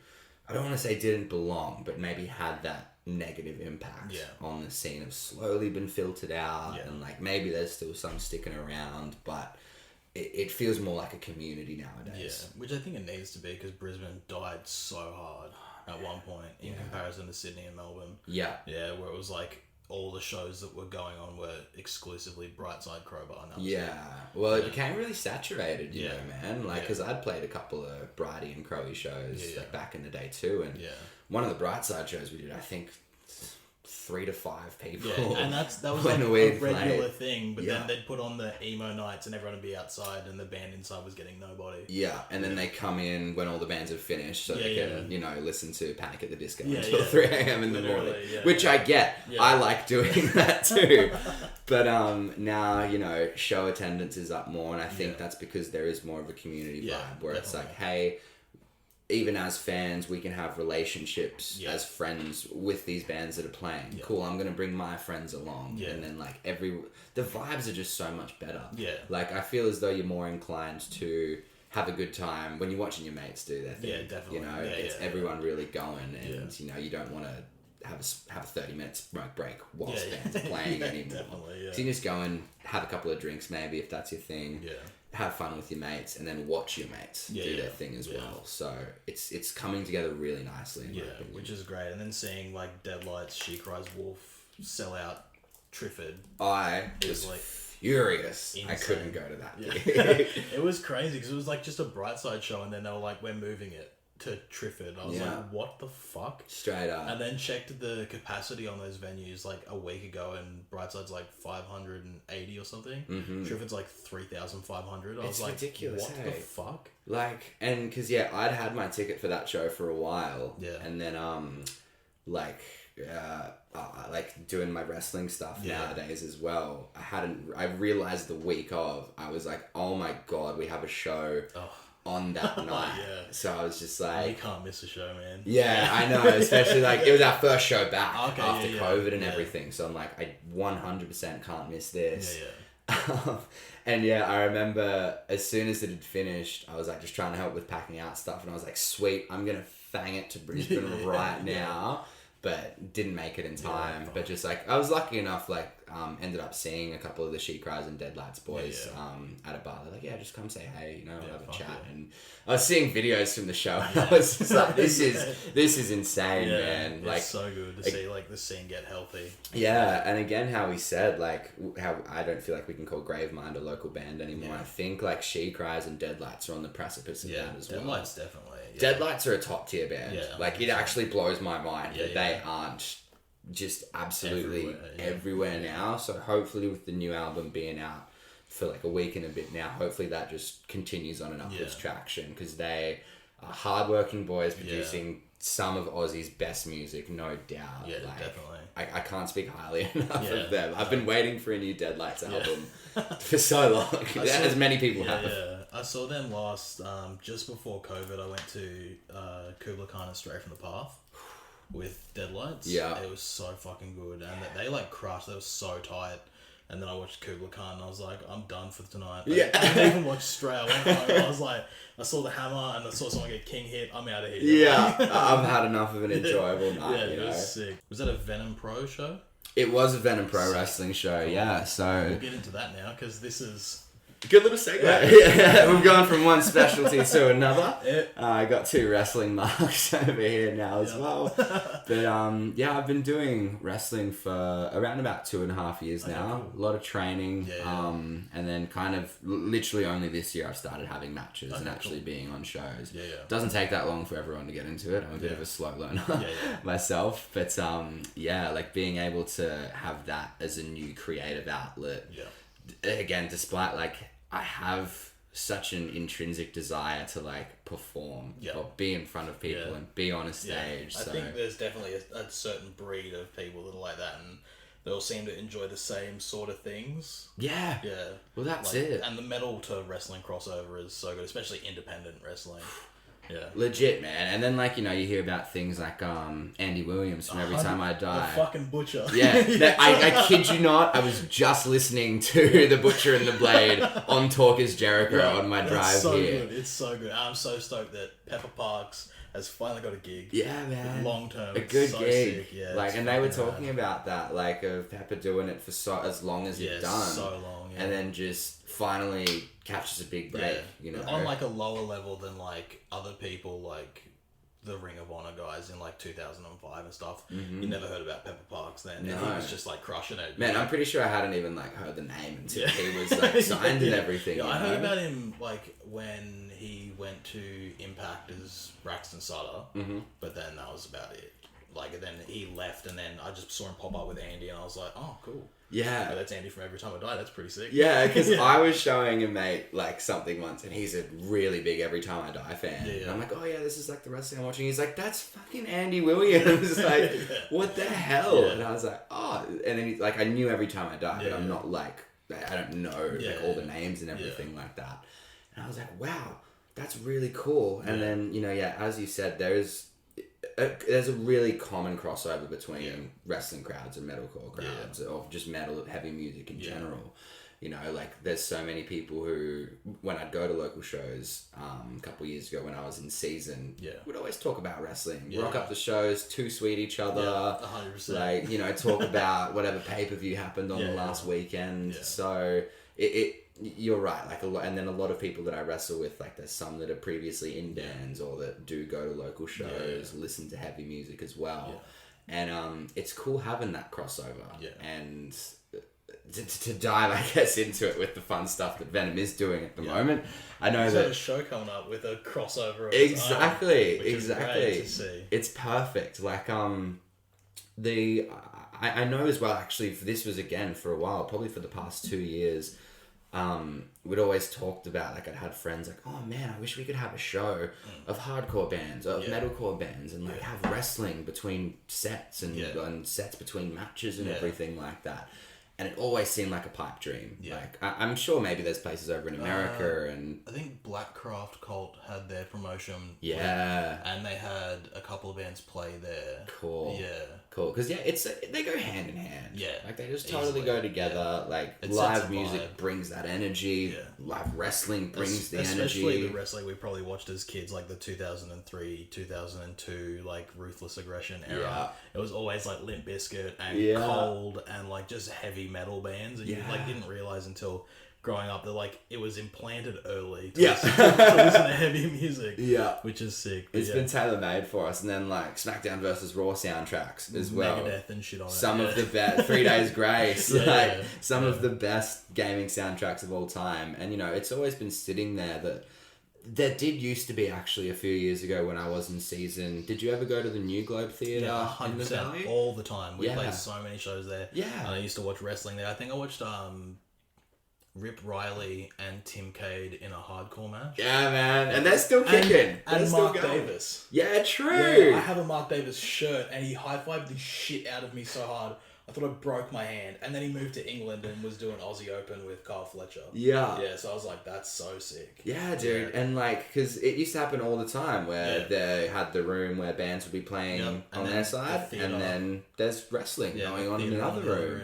I don't want to say didn't belong, but maybe had that negative impact on the scene, have slowly been filtered out, and like maybe there's still some sticking around, but it feels more like a community nowadays. Yeah, which I think it needs to be, because Brisbane died so hard at one point in comparison to Sydney and Melbourne. Yeah, where it was like all the shows that were going on were exclusively Brightside, Crowbar. Well, it became really saturated, you know, man. Like, because I'd played a couple of Brighty and Crowy shows like back in the day too, and one of the Brightside shows we did, I think 3 to 5 people. Yeah, and that was like a regular thing, but then they'd put on the emo nights and everyone would be outside and the band inside was getting nobody. Yeah, and then they come in when all the bands have finished so they can, you know, listen to Panic at the Disco until 3 a.m. in the morning. Which I get. I like doing that too. But now, you know, show attendance is up more, and I think that's because there is more of a community vibe where it's like, hey, even as fans, we can have relationships as friends with these bands that are playing. Yeah. Cool, I'm going to bring my friends along. Yeah. And then, like, the vibes are just so much better. Yeah. Like, I feel as though you're more inclined to have a good time when you're watching your mates do their thing. Yeah, definitely. You know, it's everyone really going, and, you know, you don't want to have a 30 minutes smoke break whilst bands are playing anymore. Definitely, yeah. So you just go and have a couple of drinks maybe, if that's your thing. Yeah. Have fun with your mates, and then watch your mates do their thing as well. So it's coming together really nicely. In my opinion. Which is great. And then seeing like Deadlights, She Cries Wolf sell out Triffid. I was like furious. Insane. I couldn't go to that. It was crazy because it was like just a Brightside show, and then they were like, "We're moving it to Triffid." I was like, "What the fuck?" Straight up. And then checked the capacity on those venues like a week ago, and Brightside's like 580 or something. Mm-hmm. Triffid's like 3,500. I was like, ridiculous. What the fuck? Like, and because I'd had my ticket for that show for a while. Yeah. And then like doing my wrestling stuff nowadays as well. I realized the week of, I was like, oh my god, we have a show. On that night. So I was just like... You can't miss a show, man. Yeah, I know. Especially like... It was our first show back after COVID and everything. So I'm like, I 100% can't miss this. And I remember as soon as it had finished, I was like just trying to help with packing out stuff. And I was like, sweet, I'm going to fang it to Brisbane now. Yeah. But didn't make it in time. But just like... I was lucky enough, like... ended up seeing a couple of the She Cries and Deadlights boys at a bar. They're like, just come say hey, you know, have a chat. And I was seeing videos from the show, and I was just like, this is insane, man. It's like so good to see like the scene get healthy. Yeah, and again, how we said like how I don't feel like we can call Gravemind a local band anymore. I think like She Cries and Deadlights are on the precipice of that as well. Deadlights definitely. Deadlights are a top tier band. Like it actually blows my mind that they aren't just absolutely everywhere now. So hopefully with the new album being out for like a week and a bit now, hopefully that just continues on an upwards traction, because they are hardworking boys producing some of Aussie's best music, no doubt. Yeah, like, definitely. I can't speak highly enough of them. I've been waiting for a new Deadlights album for so long, as many people have. Yeah, I saw them last, just before COVID. I went to Kubla Khan and Stray from the Path with Deadlights. Yeah. It was so fucking good. And they like crushed. They were so tight. And then I watched Kubla Khan and I was like, I'm done for tonight. I didn't even watch Stray. I went home. I was like, I saw the hammer and I saw someone get king hit. I'm out of here. Yeah. I've had enough of an enjoyable night. Yeah, it was sick. Was that a Venom Pro show? It was a Venom Pro wrestling show. Cool. Yeah. So we'll get into that now, because this is... Good little segue. Yeah, we've gone from one specialty to another. I got 2 wrestling marks over here now as well. But I've been doing wrestling for around about 2.5 years now. Cool. A lot of training. And then kind of literally only this year I've started having matches and actually being on shows. Doesn't take that long for everyone to get into it. I'm a bit of a slow learner myself. But like being able to have that as a new creative outlet. Again, despite like I have such an intrinsic desire to like perform or be in front of people and be on a stage. I think there's definitely a certain breed of people that are like that, and they all seem to enjoy the same sort of things. Yeah. Well, that's it. And the metal to wrestling crossover is so good, especially independent wrestling. Yeah. Legit, man. And then, like, you know, you hear about things like Andy Williams from Every Time I Die. The fucking Butcher. Yeah. I kid you not, I was just listening to The Butcher and the Blade on Talk Is Jericho on my drive here. Good. It's so good. I'm so stoked that Pepper Parks has finally got a gig. Yeah, man. Long term. A good gig. Sick. Yeah, like, and they were talking about that, like, of Pepper doing it for as long as he'd done. So long, And then just finally catches a big break, you know. On like a lower level than like other people, like the Ring of Honor guys in like 2005 and stuff. You never heard about Pepper Parks then. No. And he was just like crushing it. Man, I'm pretty sure I hadn't even like heard the name until he was like signed and everything. Yeah, I heard about him like when he went to Impact as Braxton Sutter, but then that was about it. Like, then he left, and then I just saw him pop up with Andy, and I was like, oh, cool. Yeah. That's Andy from Every Time I Die. That's pretty sick. Yeah, because I was showing a mate, like, something once, and he's a really big Every Time I Die fan. And I'm like, oh, yeah, this is, like, the wrestling I'm watching. He's like, that's fucking Andy Williams. Like, what the hell? And I was like, oh. And then, he's like, I knew Every Time I Die, but I'm not, like, I don't know, like, all the names and everything like that. And I was like, wow. That's really cool. And then, you know, as you said, there's a really common crossover between wrestling crowds and metalcore crowds, or just metal, heavy music in general. You know, like, there's so many people who, when I'd go to local shows a couple of years ago when I was in season, would always talk about wrestling. Rock up the shows, too sweet each other. 100%. Like, you know, talk about whatever pay-per-view happened on the last weekend. So, you're right. Like, and then a lot of people that I wrestle with, like, there's some that are previously in bands or that do go to local shows, listen to heavy music as well. And it's cool having that crossover. And to dive, I guess, into it with the fun stuff that Venom is doing at the moment. I know that a show coming up with a crossover of exactly, its own, which is great to see. It's perfect. Like I know as well. Actually, this was again for a while, probably for the past 2 years. We'd always talked about, like, I'd had friends like, oh man, I wish we could have a show of hardcore bands, of metalcore bands, and like have wrestling between sets and sets between matches and everything like that. And it always seemed like a pipe dream. Like, I'm sure maybe there's places over in America and... I think Blackcraft Cult had their promotion. And they had a couple of bands play there. Cool. Cool. Because, they go hand in hand. Like, they just totally go together. Like, it live music brings that energy. Live wrestling brings the energy. Especially the wrestling we probably watched as kids, like the 2003, 2002, like, Ruthless Aggression era. It was always, like, Limp Bizkit and Cold and, like, just heavy metal bands. And you, like, didn't realise until growing up that, like, it was implanted early to listen to heavy music, which is sick. It's been tailor-made for us. And then, like, SmackDown versus Raw soundtracks as well. Megadeth and shit on it. Some of the best, 3 Days Grace, some of the best gaming soundtracks of all time. And, you know, it's always been sitting there that there did used to be, actually, a few years ago when I was in season. Did you ever go to the New Globe Theatre? Yeah, 100%, all the time. We played so many shows there. And I used to watch wrestling there. I think I watched Rip Riley and Tim Cade in a hardcore match. Yeah, man. And they're still kicking. And Mark Davis. Yeah, true. Yeah, I have a Mark Davis shirt and he high-fived the shit out of me so hard. I thought I broke my hand. And then he moved to England and was doing Aussie Open with Carl Fletcher. Yeah, so I was like, that's so sick. Yeah, dude. And, like, because it used to happen all the time where they had the room where bands would be playing on their side. And then there's wrestling going on in the other room.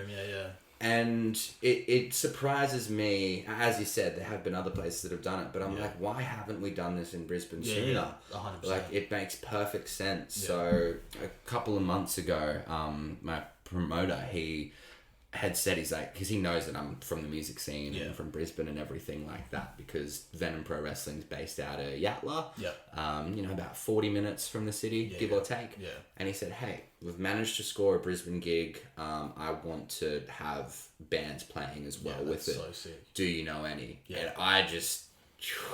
And it surprises me, as you said, there have been other places that have done it, but I'm like, why haven't we done this in Brisbane sooner? 100%. Like, it makes perfect sense. So, a couple of months ago, my promoter, he had said, he's like, because he knows that I'm from the music scene and from Brisbane and everything like that, because Venom Pro Wrestling's based out of Yatala, you know, about 40 minutes from the city, give or take. And he said, hey, we've managed to score a Brisbane gig. I want to have bands playing as well with it. So sick. Do you know any? And I just,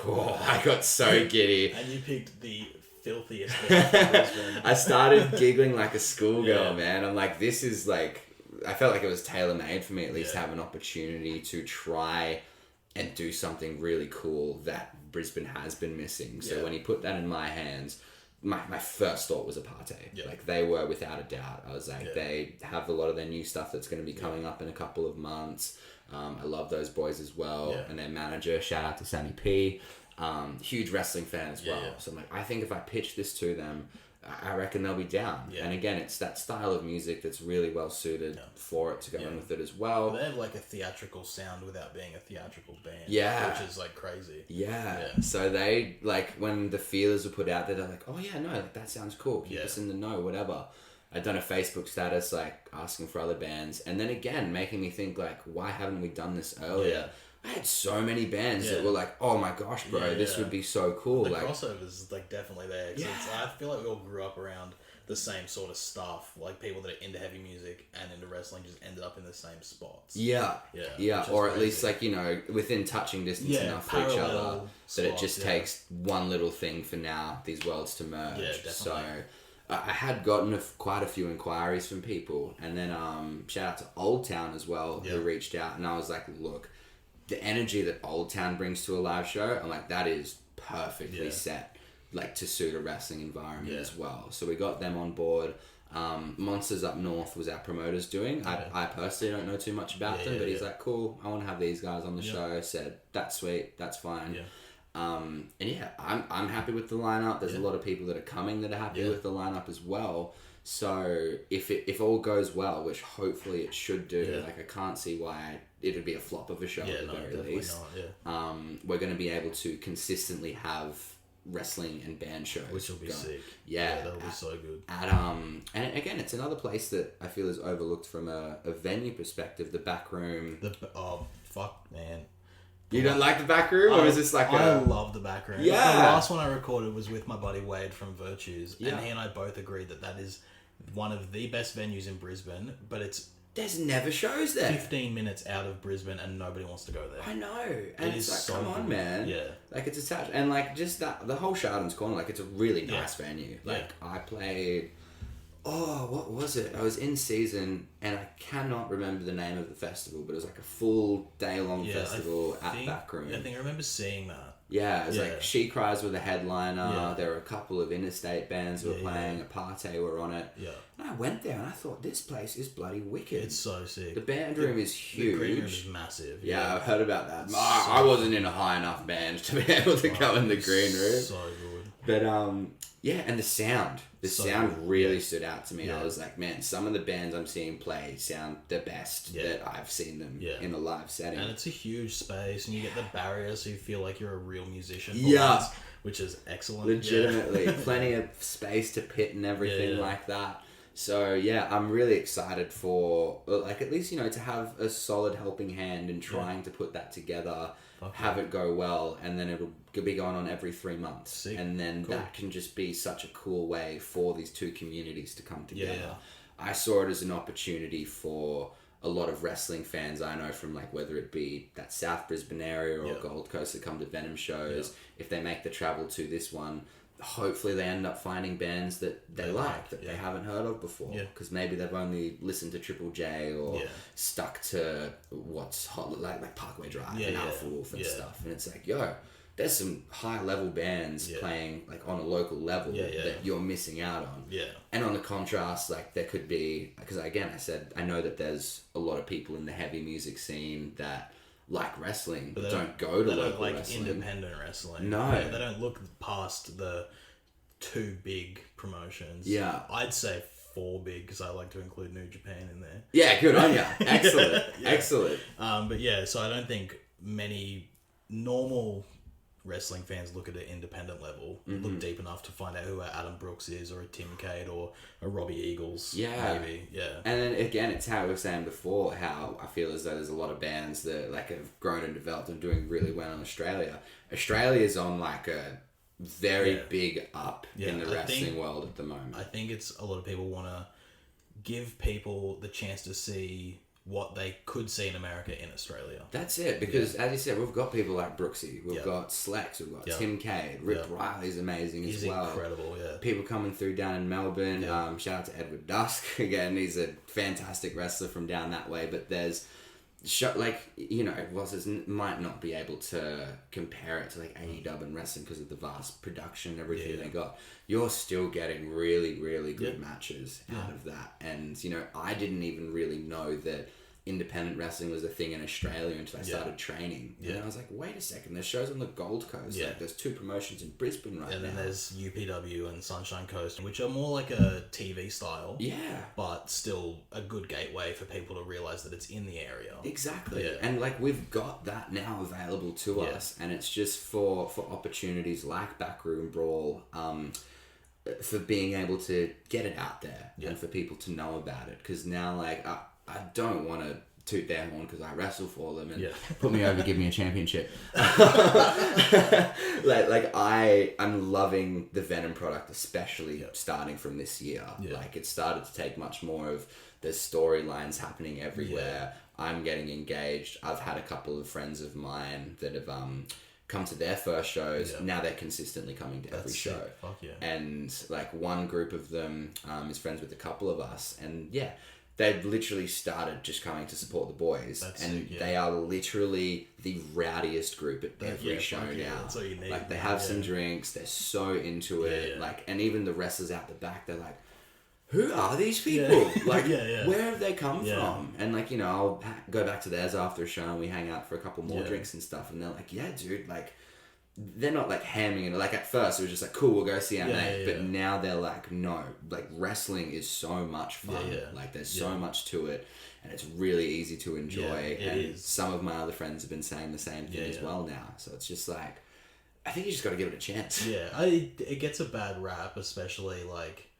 I got so giddy. And you picked the filthiest band. I started giggling like a schoolgirl, man. I'm like, this is like, I felt like it was tailor-made for me at least to have an opportunity to try and do something really cool that Brisbane has been missing. So when he put that in my hands, my first thought was Apartheid. Like, they were without a doubt. I was like, they have a lot of their new stuff that's going to be coming up in a couple of months. I love those boys as well. And their manager, shout out to Sammy P. Huge wrestling fan as well. So I'm like, I think if I pitch this to them, I reckon they'll be down. And again, it's that style of music that's really well suited for it to go in with it as well. They have like a theatrical sound without being a theatrical band. Which is like crazy. So they, like, when the feelers were put out there, they're like, oh yeah, no, like, that sounds cool. Keep us in the know, whatever. I'd done a Facebook status, like, asking for other bands. And then again, making me think, like, why haven't we done this earlier? I had so many bands that were like, oh my gosh, bro, this would be so cool. The like, crossover's like definitely there. I feel like we all grew up around the same sort of stuff. Like, people that are into heavy music and into wrestling just ended up in the same spots. Or at least, like, you know, within touching distance enough for each other that it just takes one little thing for now these worlds to merge. Definitely. So I had gotten quite a few inquiries from people, and then shout out to Old Town as well, who reached out, and I was like, look, the energy that Old Town brings to a live show, I'm like, that is perfectly set, like, to suit a wrestling environment as well. So we got them on board. Monsters Up North was our promoter's doing. I personally don't know too much about them, but he's like, cool, I want to have these guys on the show. Said, that's sweet, that's fine. And yeah, I'm happy with the lineup. There's a lot of people that are coming that are happy with the lineup as well. So if all goes well, which hopefully it should do, like I can't see why it would be a flop of a show at the very least. Not, we're going to be able to consistently have wrestling and band shows, which will be sick. Yeah, that'll be so good. And again, it's another place that I feel is overlooked from a venue perspective. The back room. Fuck, man. You don't like the back room, or is this like I love the back room. Yeah. The last one I recorded was with my buddy Wade from Virtues, and he and I both agreed that is one of the best venues in Brisbane, but there's never shows there. 15 minutes out of Brisbane and nobody wants to go there. I know. And it's like, so come on, good. man. Yeah. Like, it's attached. And, like, just that, the whole Chardon's Corner, like, it's a really nice venue. Like, I played, what was it? I was in season, and I cannot remember the name of the festival, but it was like a full day-long festival at Backroom. I think I remember seeing that. Yeah, it was like She Cries were the headliner. Yeah. There were a couple of interstate bands who were playing. Aparte were on it. Yeah. And I went there and I thought, this place is bloody wicked. It's so sick. The band room is huge. The green room is massive. Yeah, I've heard about that. I wasn't in a high enough band to be able to go in the green room. So good. But and the sound. The sound really stood out to me. Yeah. I was like, man, some of the bands I'm seeing play sound the best that I've seen them in a live setting. And it's a huge space, and you get the barrier, so you feel like you're a real musician. Yeah. Which is excellent. Legitimately. Plenty of space to pit and everything like that. So, yeah, I'm really excited for, like, at least, to have a solid helping hand in trying to put that together, have it go well, and then it'll be going on every 3 months. Sick. And then that can just be such a cool way for these two communities to come together. Yeah. I saw it as an opportunity for a lot of wrestling fans I know from, like, whether it be that South Brisbane area or Gold Coast that come to Venom shows, if they make the travel to this one, hopefully they end up finding bands that they like, that they haven't heard of before, because maybe they've only listened to Triple J or stuck to what's hot, like Parkway Drive and Alpha Wolf and stuff, and it's like, there's some high level bands playing like on a local level that you're missing out on. And on the contrast, like there could be, because again I said I know that there's a lot of people in the heavy music scene that like wrestling, but don't go to local wrestling. Independent wrestling. No. They don't look past the 2 big promotions. Yeah. I'd say 4 big, because I like to include New Japan in there. Yeah, good on ya. Excellent. Excellent. But yeah, so I don't think many normal wrestling fans look at an independent level, look deep enough to find out who a Adam Brooks is, or a Tim Cade, or a Robbie Eagles. Maybe. And then again, it's how we were saying before, how I feel as though there's a lot of bands that like have grown and developed and doing really well in Australia. Australia's on like a very big up in the wrestling world at the moment. I think it's a lot of people want to give people the chance to see what they could see in America in Australia. That's it, because as you said, we've got people like Brooksy, we've got Slex, we've got Tim Cade, Rick Riley's amazing as well. He's incredible, People coming through down in Melbourne. Shout out to Edward Dusk again. He's a fantastic wrestler from down that way. But there's might not be able to compare it to like AEW and wrestling because of the vast production and everything they got. You're still getting really, really good matches out of that. And, I didn't even really know that independent wrestling was a thing in Australia until I started training. And I was like, wait a second, there's shows on the Gold Coast. Like, there's 2 promotions in Brisbane right now. And then there's UPW and Sunshine Coast, which are more like a TV style. But still a good gateway for people to realise that it's in the area. Exactly. And like we've got that now available to us, and it's just for opportunities like Backroom Brawl, for being able to get it out there and for people to know about it. Because now, like, I don't want to toot their horn because I wrestle for them and put me over, give me a championship. I'm loving the Venom product, especially starting from this year. Like, it started to take much more of the storylines happening everywhere. I'm getting engaged. I've had a couple of friends of mine that have come to their first shows. Now they're consistently coming to every show. Fuck yeah. And like one group of them is friends with a couple of us, and they've literally started just coming to support the boys. They are literally the rowdiest group at every show now. That's all you need. Like, they have some drinks, they're so into it. Like, and even the wrestlers out the back, they're like, who are these people? Like, where have they come from? And like, I'll go back to theirs after a show and we hang out for a couple more drinks and stuff, and they're like, yeah, dude, like, they're not like hamming it. Like at first it was just like, cool, we'll go see our mate. yeah. But now they're like, no, like wrestling is so much fun. Yeah. Like there's so much to it, and it's really easy to enjoy. Yeah, and it is. some of my other friends have been saying the same thing as well now. So it's just like, I think you just got to give it a chance. Yeah, it gets a bad rap, especially like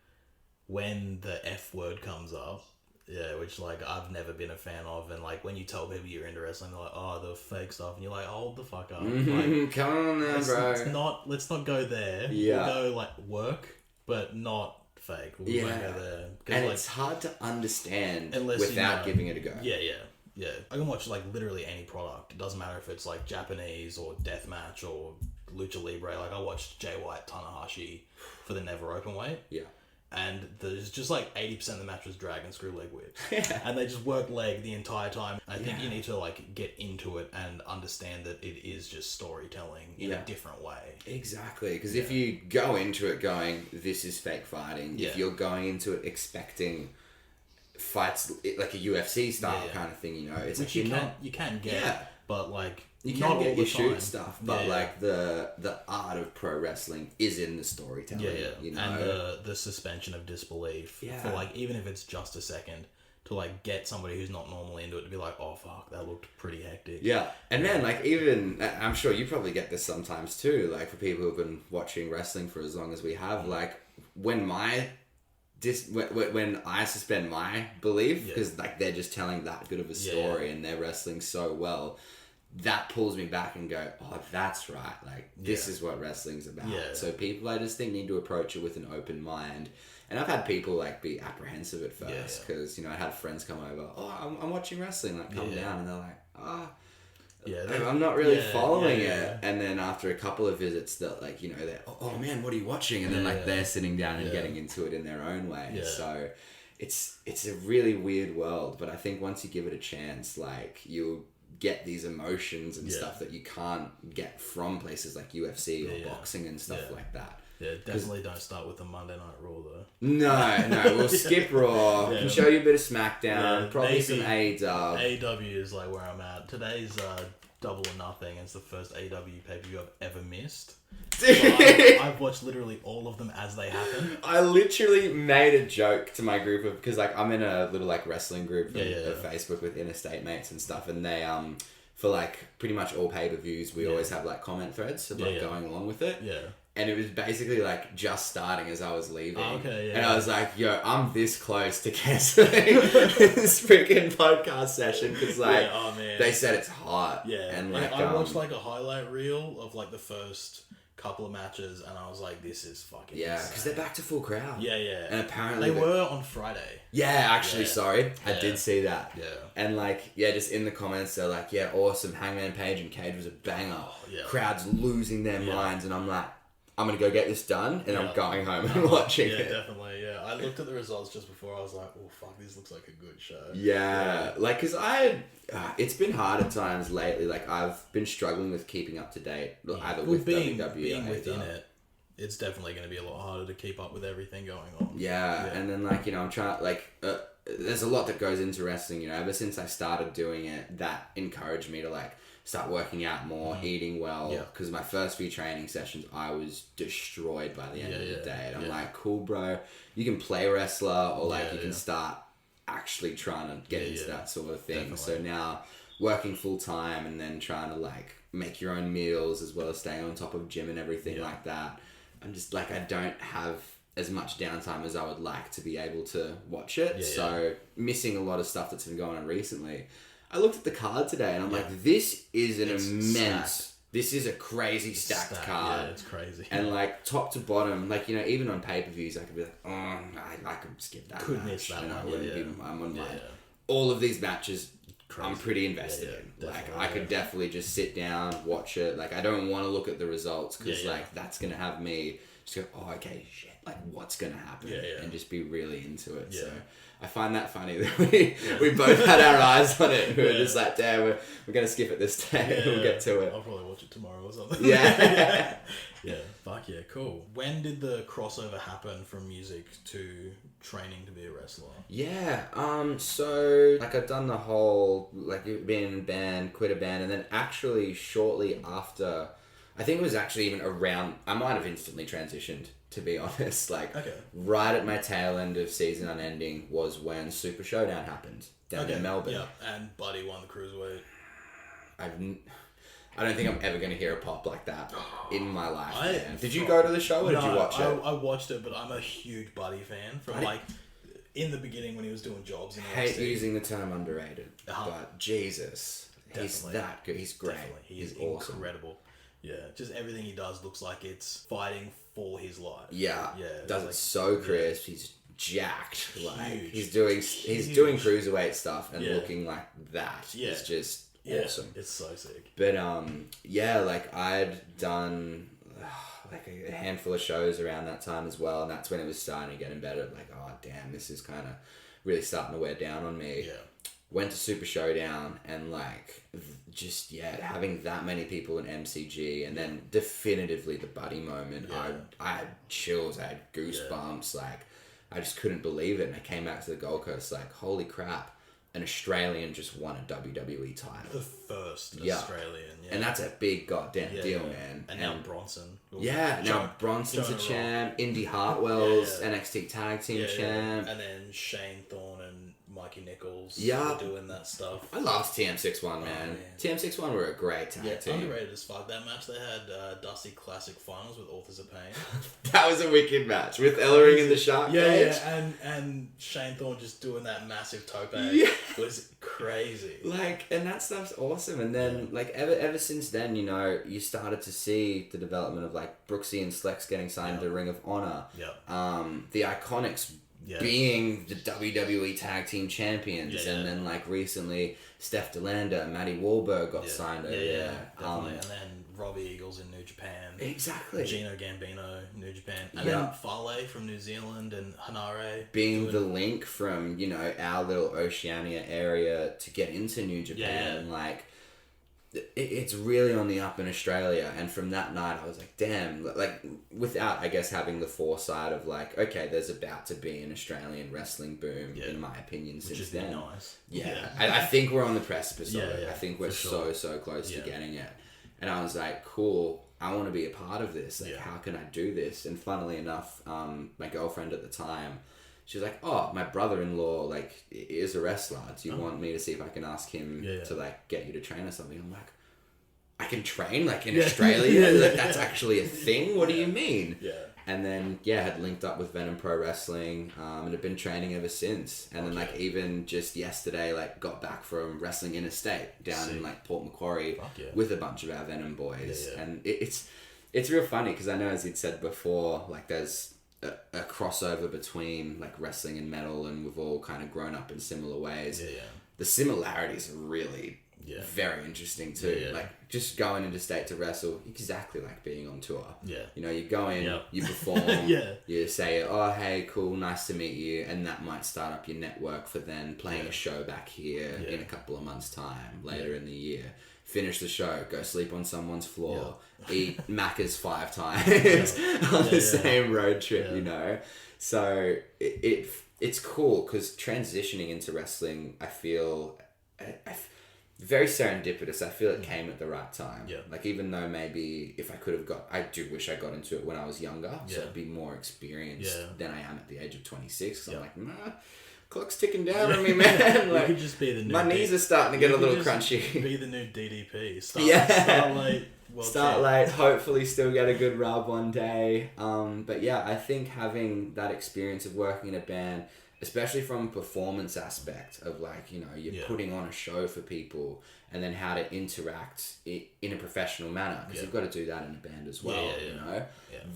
when the F word comes up. Yeah, which like I've never been a fan of, and like when you tell people you're into wrestling, they're like, "Oh, the fake stuff," and you're like, "Hold the fuck up!" Like, come on now, bro. Let's not go there. Yeah, we'll go like work, but not fake. We won't go there. And like, it's hard to understand unless without giving it a go. Yeah. I can watch like literally any product. It doesn't matter if it's like Japanese or deathmatch or lucha libre. Like I watched Jay White Tanahashi for the Never Openweight. Yeah. And there's just like 80% of the match was drag and screw leg whips. And they just work leg the entire time. I think you need to like get into it and understand that it is just storytelling in a different way. Exactly. Because if you go into it going, this is fake fighting, if you're going into it expecting fights like a UFC style kind of thing, you know, it's which like you can get, but like you not can get all your the shoot time. stuff, but like the art of pro wrestling is in the storytelling. You know? And the suspension of disbelief for like even if it's just a second to like get somebody who's not normally into it to be like, oh fuck, that looked pretty hectic. Yeah, and then like even I'm sure you probably get this sometimes too. Like for people who've been watching wrestling for as long as we have, like when when I suspend my belief because like they're just telling that good of a story and they're wrestling so well, that pulls me back and go, oh, that's right. Like this is what wrestling's about. Yeah. So people, I just think, need to approach it with an open mind. And I've had people like be apprehensive at first because you know I had friends come over. Oh, I'm watching wrestling. Like come down, and they're like, I'm not really following it. And then after a couple of visits, that like, you know, they're, oh man, what are you watching? And then like they're sitting down and getting into it in their own way. So it's a really weird world, but I think once you give it a chance, like you'll get these emotions and stuff that you can't get from places like UFC or boxing and stuff like that. Yeah, definitely don't start with the Monday Night Raw though. No, we'll skip Raw. Can show you a bit of SmackDown, probably some AEW. AEW is like where I'm at. Today's Double or Nothing. It's the first AEW pay-per-view I've ever missed. So I've watched literally all of them as they happen. I literally made a joke to my group of, because like I'm in a little like wrestling group on Facebook with interstate mates and stuff, and they for like pretty much all pay-per-views we always have like comment threads of like going along with it. Yeah. And it was basically like just starting as I was leaving. Oh, okay, yeah. And I was like, yo, I'm this close to cancelling this freaking podcast session because like they said it's hot. Yeah. And like I watched like a highlight reel of like the first couple of matches and I was like, this is fucking insane. Because they're back to full crowd. Yeah, yeah. And apparently they were on Friday. Yeah, actually, sorry. I did see that. Yeah. And like, just in the comments, they're like, yeah, awesome. Hangman Page and Cage was a banger. Oh, yeah. Crowd's losing their minds. And I'm like, I'm going to go get this done and I'm going home and watching it. Yeah, definitely, yeah. I looked at the results just before. I was like, oh, fuck, this looks like a good show. Yeah. Like, because it's been hard at times lately. Like, I've been struggling with keeping up to date, either with WWE being within it. It's definitely going to be a lot harder to keep up with everything going on. Yeah. And then, like, you know, I'm trying, like, there's a lot that goes into wrestling, you know. Ever since I started doing it, that encouraged me to, like, start working out more, eating well. Because my first few training sessions, I was destroyed by the end of the day. And I'm like, cool, bro. You can play wrestler or like you can start actually trying to get into that sort of thing. Definitely. So now working full time and then trying to like make your own meals as well as staying on top of gym and everything like that. I'm just like, I don't have as much downtime as I would like to be able to watch it. So missing a lot of stuff that's been going on recently. I looked at the card today and I'm like, this is this is a crazy stacked card. Yeah, it's crazy. And like top to bottom, like, you know, even on pay-per-views, I could be like, oh, I could skip that Could match. miss that one. I wouldn't be, I wouldn't mind. All of these matches, I'm pretty invested in. Like, I could definitely just sit down, watch it. Like, I don't want to look at the results because like that's going to have me just go, oh, okay, shit. Like, what's going to happen? And just be really into it. So I find that funny that we both had our eyes on it. We were just like, damn, we're going to skip it this day. We'll get to it. I'll probably watch it tomorrow or something. Yeah. Fuck yeah, cool. When did the crossover happen from music to training to be a wrestler? Yeah, so, like, I've done the whole, like, being in a band, quit a band, and then actually shortly after I think it was actually even around, I might have instantly transitioned, to be honest. Like, Okay. right at my tail end of season Unending was when Super Showdown happened down in Melbourne. Yeah, and Buddy won the cruiserweight. I don't think I'm ever going to hear a pop like that in my life. Man. Did you no, go to the show or did you watch it? I watched it, but I'm a huge Buddy fan from like in the beginning when he was doing jobs. In I hate using the term underrated, but Jesus, he's that good. He's great. Definitely. He's awesome. incredible. Yeah, just everything he does looks like it's fighting for his life. Yeah, yeah, does it so crisp. He's jacked. Like he's huge. doing cruiserweight stuff and looking like that. Yeah. It's just awesome. It's so sick. But like I'd done like a handful of shows around that time as well, and that's when it was starting to get embedded. Like, oh damn, this is kind of really starting to wear down on me. Yeah. Went to Super Showdown and like just having that many people in MCG and then definitively the Buddy moment. I had chills, I had goosebumps. Like I just couldn't believe it. And I came back to the Gold Coast like, holy crap, an Australian just won a WWE title. The first Australian, and that's a big goddamn deal, man. And now Bronson. Now Bronson's a champ. Indy Hartwell's NXT Tag Team champ. And then Shane Thorne and Mikey Nichols were doing that stuff. I loved TM61, man. TM61 were a great tag team. Underrated as fuck. That match they had Dusty Classic Finals with Authors of Pain. That was a wicked match with Ellering in the shark cage. And Shane Thorne just doing that massive tope was crazy. Like, and that stuff's awesome. And then like ever since then, you know, you started to see the development of like Brooksy and Slex getting signed to Ring of Honor. The Iconics being the WWE Tag Team Champions, and then like recently Steph DeLanda and Maddie Wahlberg got signed over there. Definitely. And then Robbie Eagles in New Japan. Exactly. Gino Gambino, New Japan. And then Fale from New Zealand and Hanare. Being the link from, you know, our little Oceania area to get into New Japan. Like, it's really on the up in Australia. And from that night, I was like, damn. Like, without, I guess, having the foresight of like, okay, there's about to be an Australian wrestling boom, in my opinion, since then. Nice. I think we're on the precipice of it. Yeah, I think we're so close to getting it. And I was like, cool, I want to be a part of this. Like, how can I do this? And funnily enough, my girlfriend at the time, she was like, oh, my brother-in-law, like, is a wrestler. Do you want me to see if I can ask him to, like, get you to train or something? I'm like, I can train, like, in Australia? Like, that's actually a thing? What do you mean? And then, had linked up with Venom Pro Wrestling, and have been training ever since. And then, like, even just yesterday, like, got back from Wrestling Interstate down in, like, Port Macquarie with a bunch of our Venom boys. And it's real funny, because I know, as you'd said before, like, there's a crossover between, like, wrestling and metal, and we've all kind of grown up in similar ways. The similarities are really very interesting too. Like, just going into state to wrestle, exactly like being on tour. You know, you go in, you perform, you say, oh, hey, cool, nice to meet you, and that might start up your network for then playing a show back here in a couple of months' time, later in the year. Finish the show, go sleep on someone's floor, eat Macca's 5 times on the same road trip, you know? So it's cool, because transitioning into wrestling, I feel... very serendipitous. I feel it came at the right time. Like, even though maybe if I could have I do wish I got into it when I was younger, so I'd be more experienced than I am at the age of 26. So I'm like, nah, clock's ticking down on me, man. Like, you could just be the new my knees are starting to get a little crunchy. Be the new DDP. Start late, hopefully still get a good rub one day. But I think having that experience of working in a band, especially from a performance aspect of, like, you know, you're putting on a show for people, and then how to interact in a professional manner, because you've got to do that in a band as well, you know?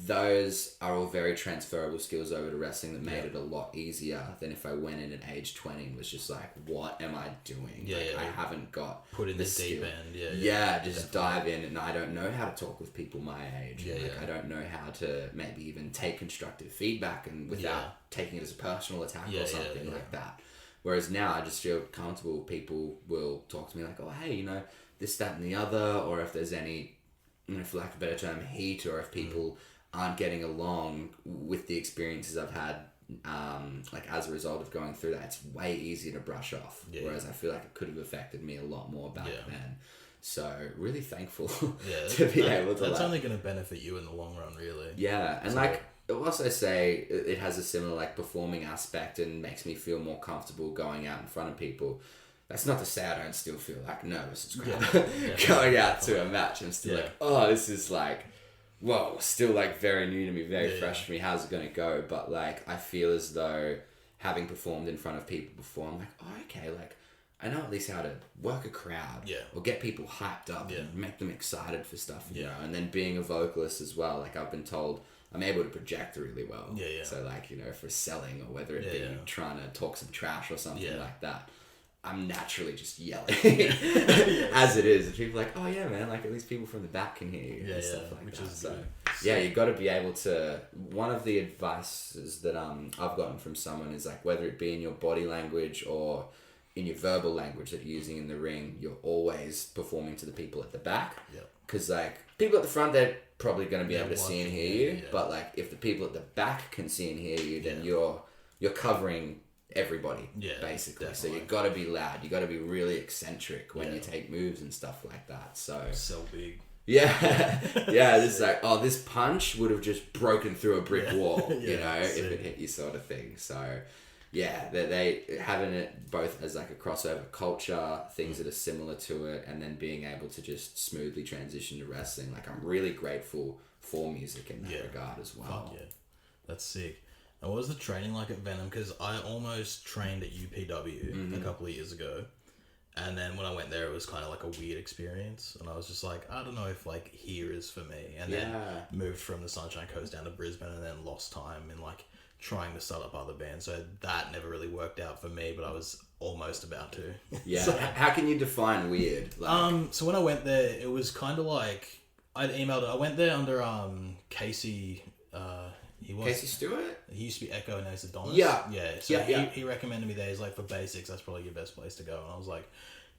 Those are all very transferable skills over to wrestling that made it a lot easier than if I went in at age 20 and was just like, what am I doing? I haven't got put in the deep end. Just dive in, and I don't know how to talk with people my age. I don't know how to maybe even take constructive feedback and without taking it as a personal attack or something like that. Whereas now I just feel comfortable. People will talk to me like, oh, hey, you know, this, that, and the other, or if there's any, you know, for lack of a better term, heat, or if people aren't getting along with the experiences I've had, like, as a result of going through that, it's way easier to brush off. Whereas I feel like it could have affected me a lot more back then. So really thankful Yeah, to be able to. That's only going to benefit you in the long run, really. Yeah, and I'll also say it has a similar performing aspect and makes me feel more comfortable going out in front of people. That's not to say I don't still feel nervous as crap going out to a match. I'm still oh, this is whoa, still very new to me, very fresh for me. How's it gonna go? But I feel as though having performed in front of people before, I'm oh, okay, I know at least how to work a crowd, or get people hyped up and make them excited for stuff, you know. And then being a vocalist as well, I've been told I'm able to project really well. So for selling or whether it be trying to talk some trash or something like that, I'm naturally just yelling as it is. And people are oh yeah, man, at least people from the back can hear you and stuff which that. So you got to be able to. One of the advices that I've gotten from someone is whether it be in your body language or in your verbal language that you're using in the ring, you're always performing to the people at the back. Because people at the front, they're probably going to be able to see and hear you. But if the people at the back can see and hear you, then you're covering everybody, basically. Definitely. So you got to be loud. You got to be really eccentric when you take moves and stuff like that. So big. Yeah, this is oh, this punch would have just broken through a brick wall, you know, if it hit you, sort of thing. So yeah, they having it both as a crossover culture, things that are similar to it, and then being able to just smoothly transition to wrestling. I'm really grateful for music in that regard as well. Fuck yeah, that's sick. And what was the training like at Venom? Because I almost trained at UPW a couple of years ago. And then when I went there, it was kind of a weird experience. And I was just I don't know if here is for me. And then moved from the Sunshine Coast down to Brisbane and then lost time in trying to start up other bands. So that never really worked out for me, but I was almost about to. Yeah. So, how can you define weird? So when I went there, it was kind of I'd emailed it. I went there under Casey... Casey Stewart? He used to be Echo and now he's Adonis. Yeah. Yeah. So he recommended me there. He's for basics, that's probably your best place to go. And I was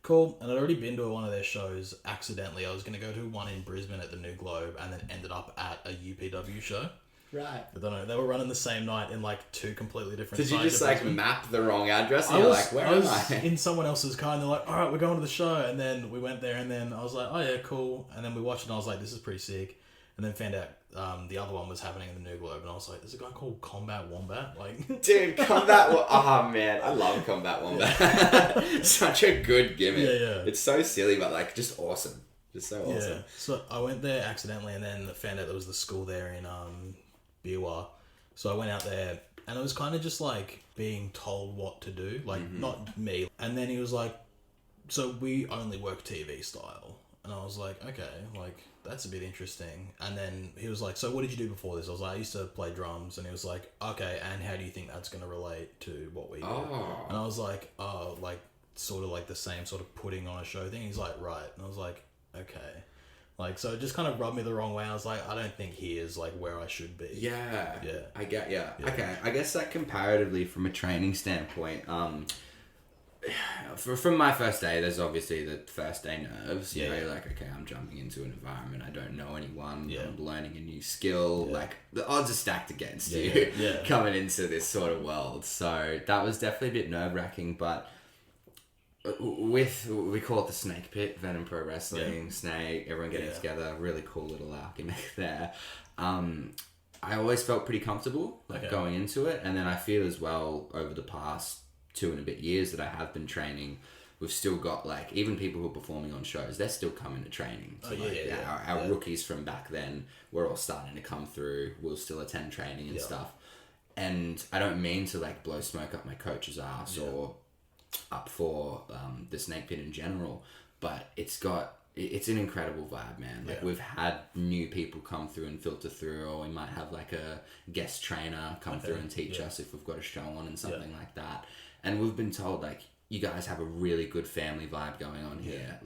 cool. And I'd already been to one of their shows accidentally. I was going to go to one in Brisbane at the New Globe and then ended up at a UPW show. Right. I don't know. They were running the same night in two completely different Did you just map the wrong address? And where am I? In someone else's car and they're all right, we're going to the show. And then we went there and then I was oh yeah, cool. And then we watched it and I was this is pretty sick. And then found out the other one was happening in the New Globe, and I was there's a guy called Combat Wombat. Dude, Combat oh man, I love Combat Wombat. Such a good gimmick. Yeah. It's so silly, but just awesome. Just so awesome. Yeah. So I went there accidentally, and then found out there was the school there in Biwa. So I went out there, and it was kind of just being told what to do, not me. And then he was so we only work TV style. And I was okay, that's a bit interesting. And then he was so what did you do before this? I was I used to play drums. And he was okay, and how do you think that's going to relate to what we do? Oh. And I was sort of the same sort of putting on a show thing. He's right. And I was okay. So it just kind of rubbed me the wrong way. I was I don't think he is where I should be. Yeah. I get, yeah. Okay. I guess comparatively from a training standpoint, from my first day, there's obviously the first day nerves. You know, you're okay, I'm jumping into an environment, I don't know anyone, I'm learning a new skill. The odds are stacked against you coming into this sort of world. So that was definitely a bit nerve-wracking, but we call it the Snake Pit, Venom Pro Wrestling, Snake, everyone getting together, really cool little gimmick there. I always felt pretty comfortable going into it, and then I feel as well over the past 2 and a bit years that I have been training, we've still got even people who are performing on shows, they're still coming to training. So our rookies from back then, we're all starting to come through. We'll still attend training and stuff. And I don't mean to blow smoke up my coach's ass or up for the Snake Pit in general, but it's an incredible vibe, man. We've had new people come through and filter through, or we might have a guest trainer come through and teach us if we've got a show on and something like that. And we've been told you guys have a really good family vibe going on here.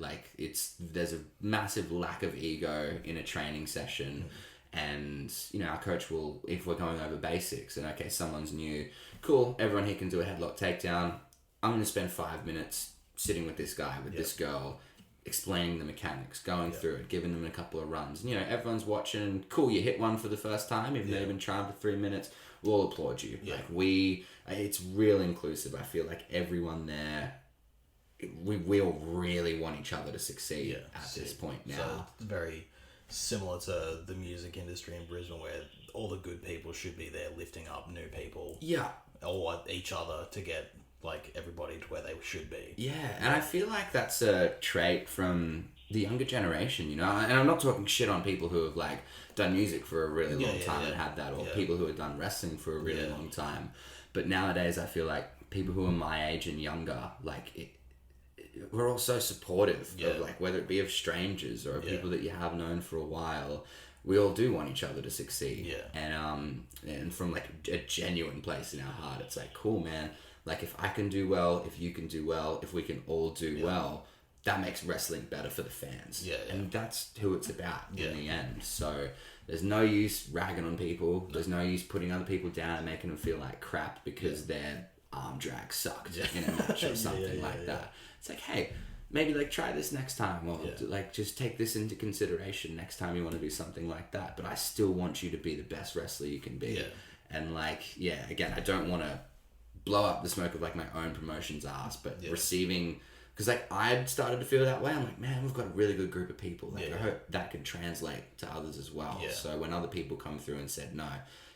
There's a massive lack of ego in a training session. And our coach will, if we're going over basics and okay, someone's new, cool, everyone here can do a headlock takedown. I'm going to spend 5 minutes sitting with this guy, with this girl, explaining the mechanics, going through it, giving them a couple of runs. And, everyone's watching, cool, you hit one for the first time, even though you've been trying for 3 minutes, we'll applaud you. It's real inclusive. I feel everyone there we all really want each other to succeed at this point now. So it's very similar to the music industry in Brisbane, where all the good people should be there lifting up new people. Yeah. Or each other to get like everybody to where they should be. Yeah, and I feel like that's a trait from the younger generation, you know. And I'm not talking shit on people who have like done music for a really long time and had that, or people who have done wrestling for a really long time. But nowadays, I feel like people who are my age and younger, like we're all so supportive of like whether it be of strangers or people that you have known for a while. We all do want each other to succeed, and from like a genuine place in our heart, it's like, cool, man. Like if I can do well, if you can do well, if we can all do well, that makes wrestling better for the fans. And that's who it's about in the end. So there's no use ragging on people. There's no use putting other people down and making them feel like crap because their arm drag sucked in a match or something like that. It's like, hey, maybe like try this next time, or like just take this into consideration next time you want to do something like that. But I still want you to be the best wrestler you can be. And like, again, I don't want to blow up the smoke of like my own promotion's ass, but receiving, because like I'd started to feel that way. I'm like, man, we've got a really good group of people. Like I hope that can translate to others as well. So when other people come through and said no,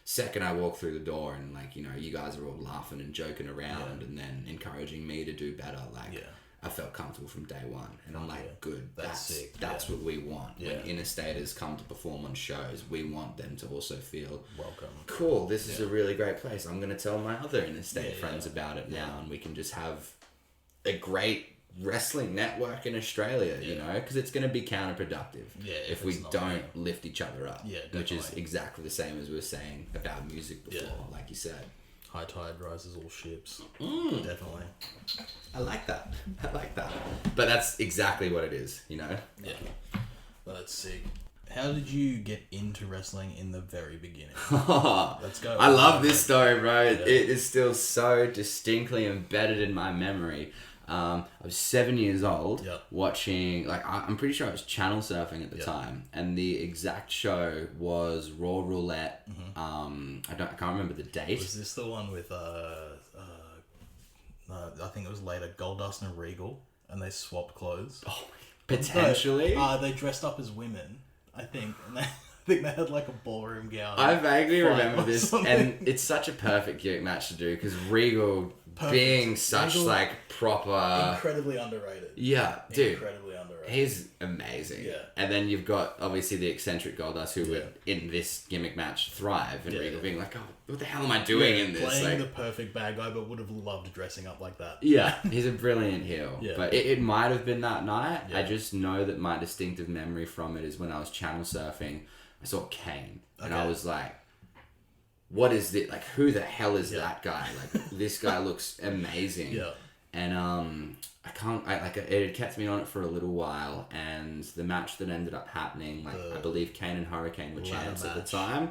second I walk through the door and like, you know, you guys are all laughing and joking around and then encouraging me to do better, like I felt comfortable from day one, and I'm like, good, that's sick. That's what we want. When interstaters come to perform on shows, we want them to also feel welcome. Cool, this is a really great place. I'm going to tell my other interstate friends about it now, and we can just have a great wrestling network in Australia, you know, because it's going to be counterproductive if we don't lift each other up, which is exactly the same as we were saying about music before, like you said. High tide rises all ships. Definitely. I like that. But that's exactly what it is, you know? Yeah. Well, that's sick. How did you get into wrestling in the very beginning? Let's go. I love this story, bro. Yeah. It is still so distinctly embedded in my memory. I was 7 years old watching, like, I'm pretty sure I was channel surfing at the time, and the exact show was Raw Roulette. I can't remember the date. Was this the one with I think it was later Goldust and Regal, and they swapped clothes? Oh, potentially. They dressed up as women, I think, and I think they had like a ballroom gown. I vaguely remember this, and it's such a perfect gimmick match to do because Regal being such Regal, like proper, incredibly underrated. Yeah, dude, incredibly underrated. He's amazing. Yeah, and then you've got obviously the eccentric Goldust who would in this gimmick match thrive, and Regal being like, "Oh, what the hell am I doing in this?" Playing the perfect bad guy, but would have loved dressing up like that. Yeah, he's a brilliant heel. But it might have been that night. I just know that my distinctive memory from it is when I was channel surfing. I saw Kane, and I was like, what is this? Like, who the hell is that guy? Like, this guy looks amazing. Yeah. And it had kept me on it for a little while, and the match that ended up happening, like, I believe Kane and Hurricane were champs at the time.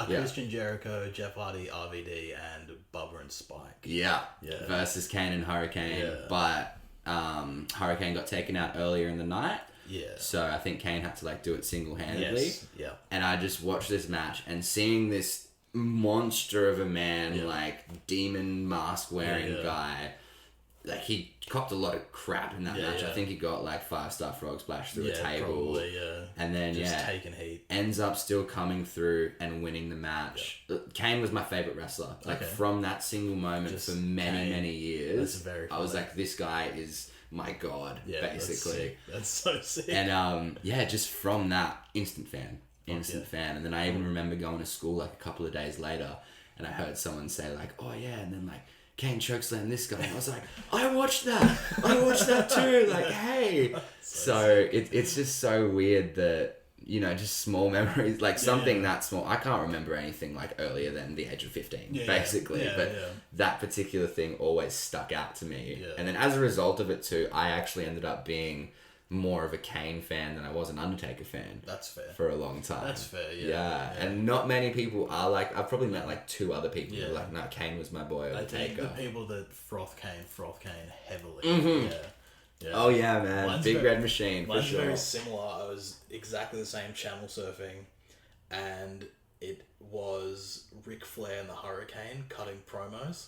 Christian Jericho, Jeff Hardy, RVD, and Bubba and Spike. Yeah. Versus Kane and Hurricane. Yeah. But Hurricane got taken out earlier in the night. Yeah. So I think Kane had to like do it single-handedly. Yes. Yeah. And I just watched this match and seeing this monster of a man, like demon mask wearing guy, like he copped a lot of crap in that match. I think he got like 5-star frog splash through a table. Probably, and then just taking heat. Ends up still coming through and winning the match. Yeah. Kane was my favorite wrestler. Like from that single moment just for many years. That's very funny. I was like, this guy is my god, basically. That's so sick. And just from that, instant fan. And then I even remember going to school like a couple of days later, and I heard someone say like, oh yeah, and then like Kane chokeslammed this guy. And I was like, I watched that too. Like, hey. So it's just so weird that, you know, just small memories, like something that small. I can't remember anything like earlier than the age of 15, basically. But that particular thing always stuck out to me. Yeah. And then as a result of it too, I actually ended up being more of a Kane fan than I was an Undertaker fan. That's fair. For a long time. That's fair, yeah. And not many people are like, I've probably met like 2 other people who are like, no, Kane was my boy, Undertaker. I think the people that froth Kane heavily. Mm-hmm. Yeah. Oh yeah, man. Mine's Big red machine, for mine's sure. Very similar. I was exactly the same channel surfing, and it was Ric Flair and the Hurricane cutting promos.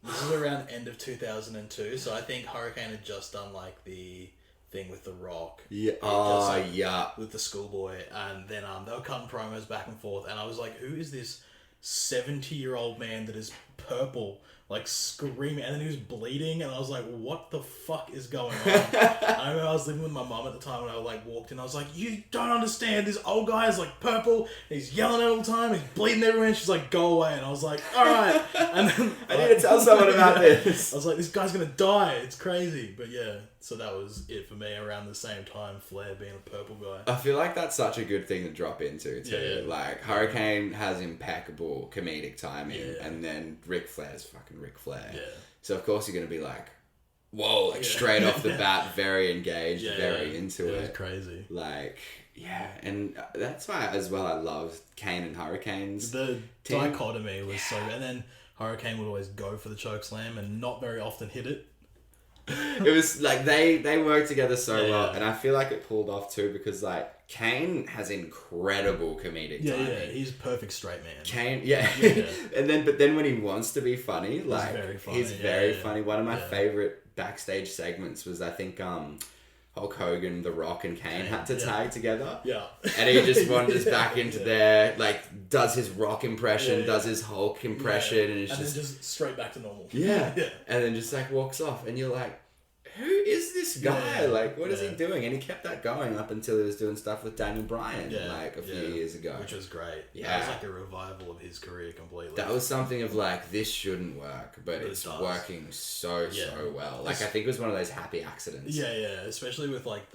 This is around end of 2002, so I think Hurricane had just done like the thing with The Rock. Yeah. With the schoolboy, and then they were cutting promos back and forth, and I was like, who is this 70-year-old man that is purple, like screaming, and then he was bleeding, and I was like, what the fuck is going on? I remember I was living with my mum at the time, and I like walked in, I was like, you don't understand, this old guy is like purple, he's yelling all the time, he's bleeding everywhere, and she's like, go away, and I was like, alright, and then I need to tell someone about this. I was like, this guy's gonna die, it's crazy. But yeah, so that was it for me around the same time, Flair being a purple guy. I feel like that's such a good thing to drop into too. Yeah. Like Hurricane has impeccable comedic timing, and then Ric Flair's fucking Ric Flair. Yeah. So of course you're gonna be like, whoa, like straight off the bat, very engaged, very into it. It was crazy. Like, yeah, and that's why as well I love Kane and Hurricane's The team. dichotomy was so good. And then Hurricane would always go for the chokeslam and not very often hit it. It was like they worked together so Yeah. well, and I feel like it pulled off too because like Kane has incredible comedic timing. Yeah, he's a perfect straight man. Kane, Yeah. but then when he wants to be funny, like very funny. he's very Yeah. funny. One of my favorite backstage segments was I think Hulk Hogan, The Rock, and Kane had to tag together. Yeah. And he just wanders back into there, like does his Rock impression, does his Hulk impression, and it's then just straight back to normal. yeah. Yeah. And then just like walks off, and you're like, who is this guy? Yeah. Like, what is he doing? And he kept that going up until he was doing stuff with Daniel Bryan, Yeah. like a few years ago. Which was great. Yeah. That was like a revival of his career completely. That was something of like, this shouldn't work, but it's does. working so well. Like, I think it was one of those happy accidents. Yeah, especially with like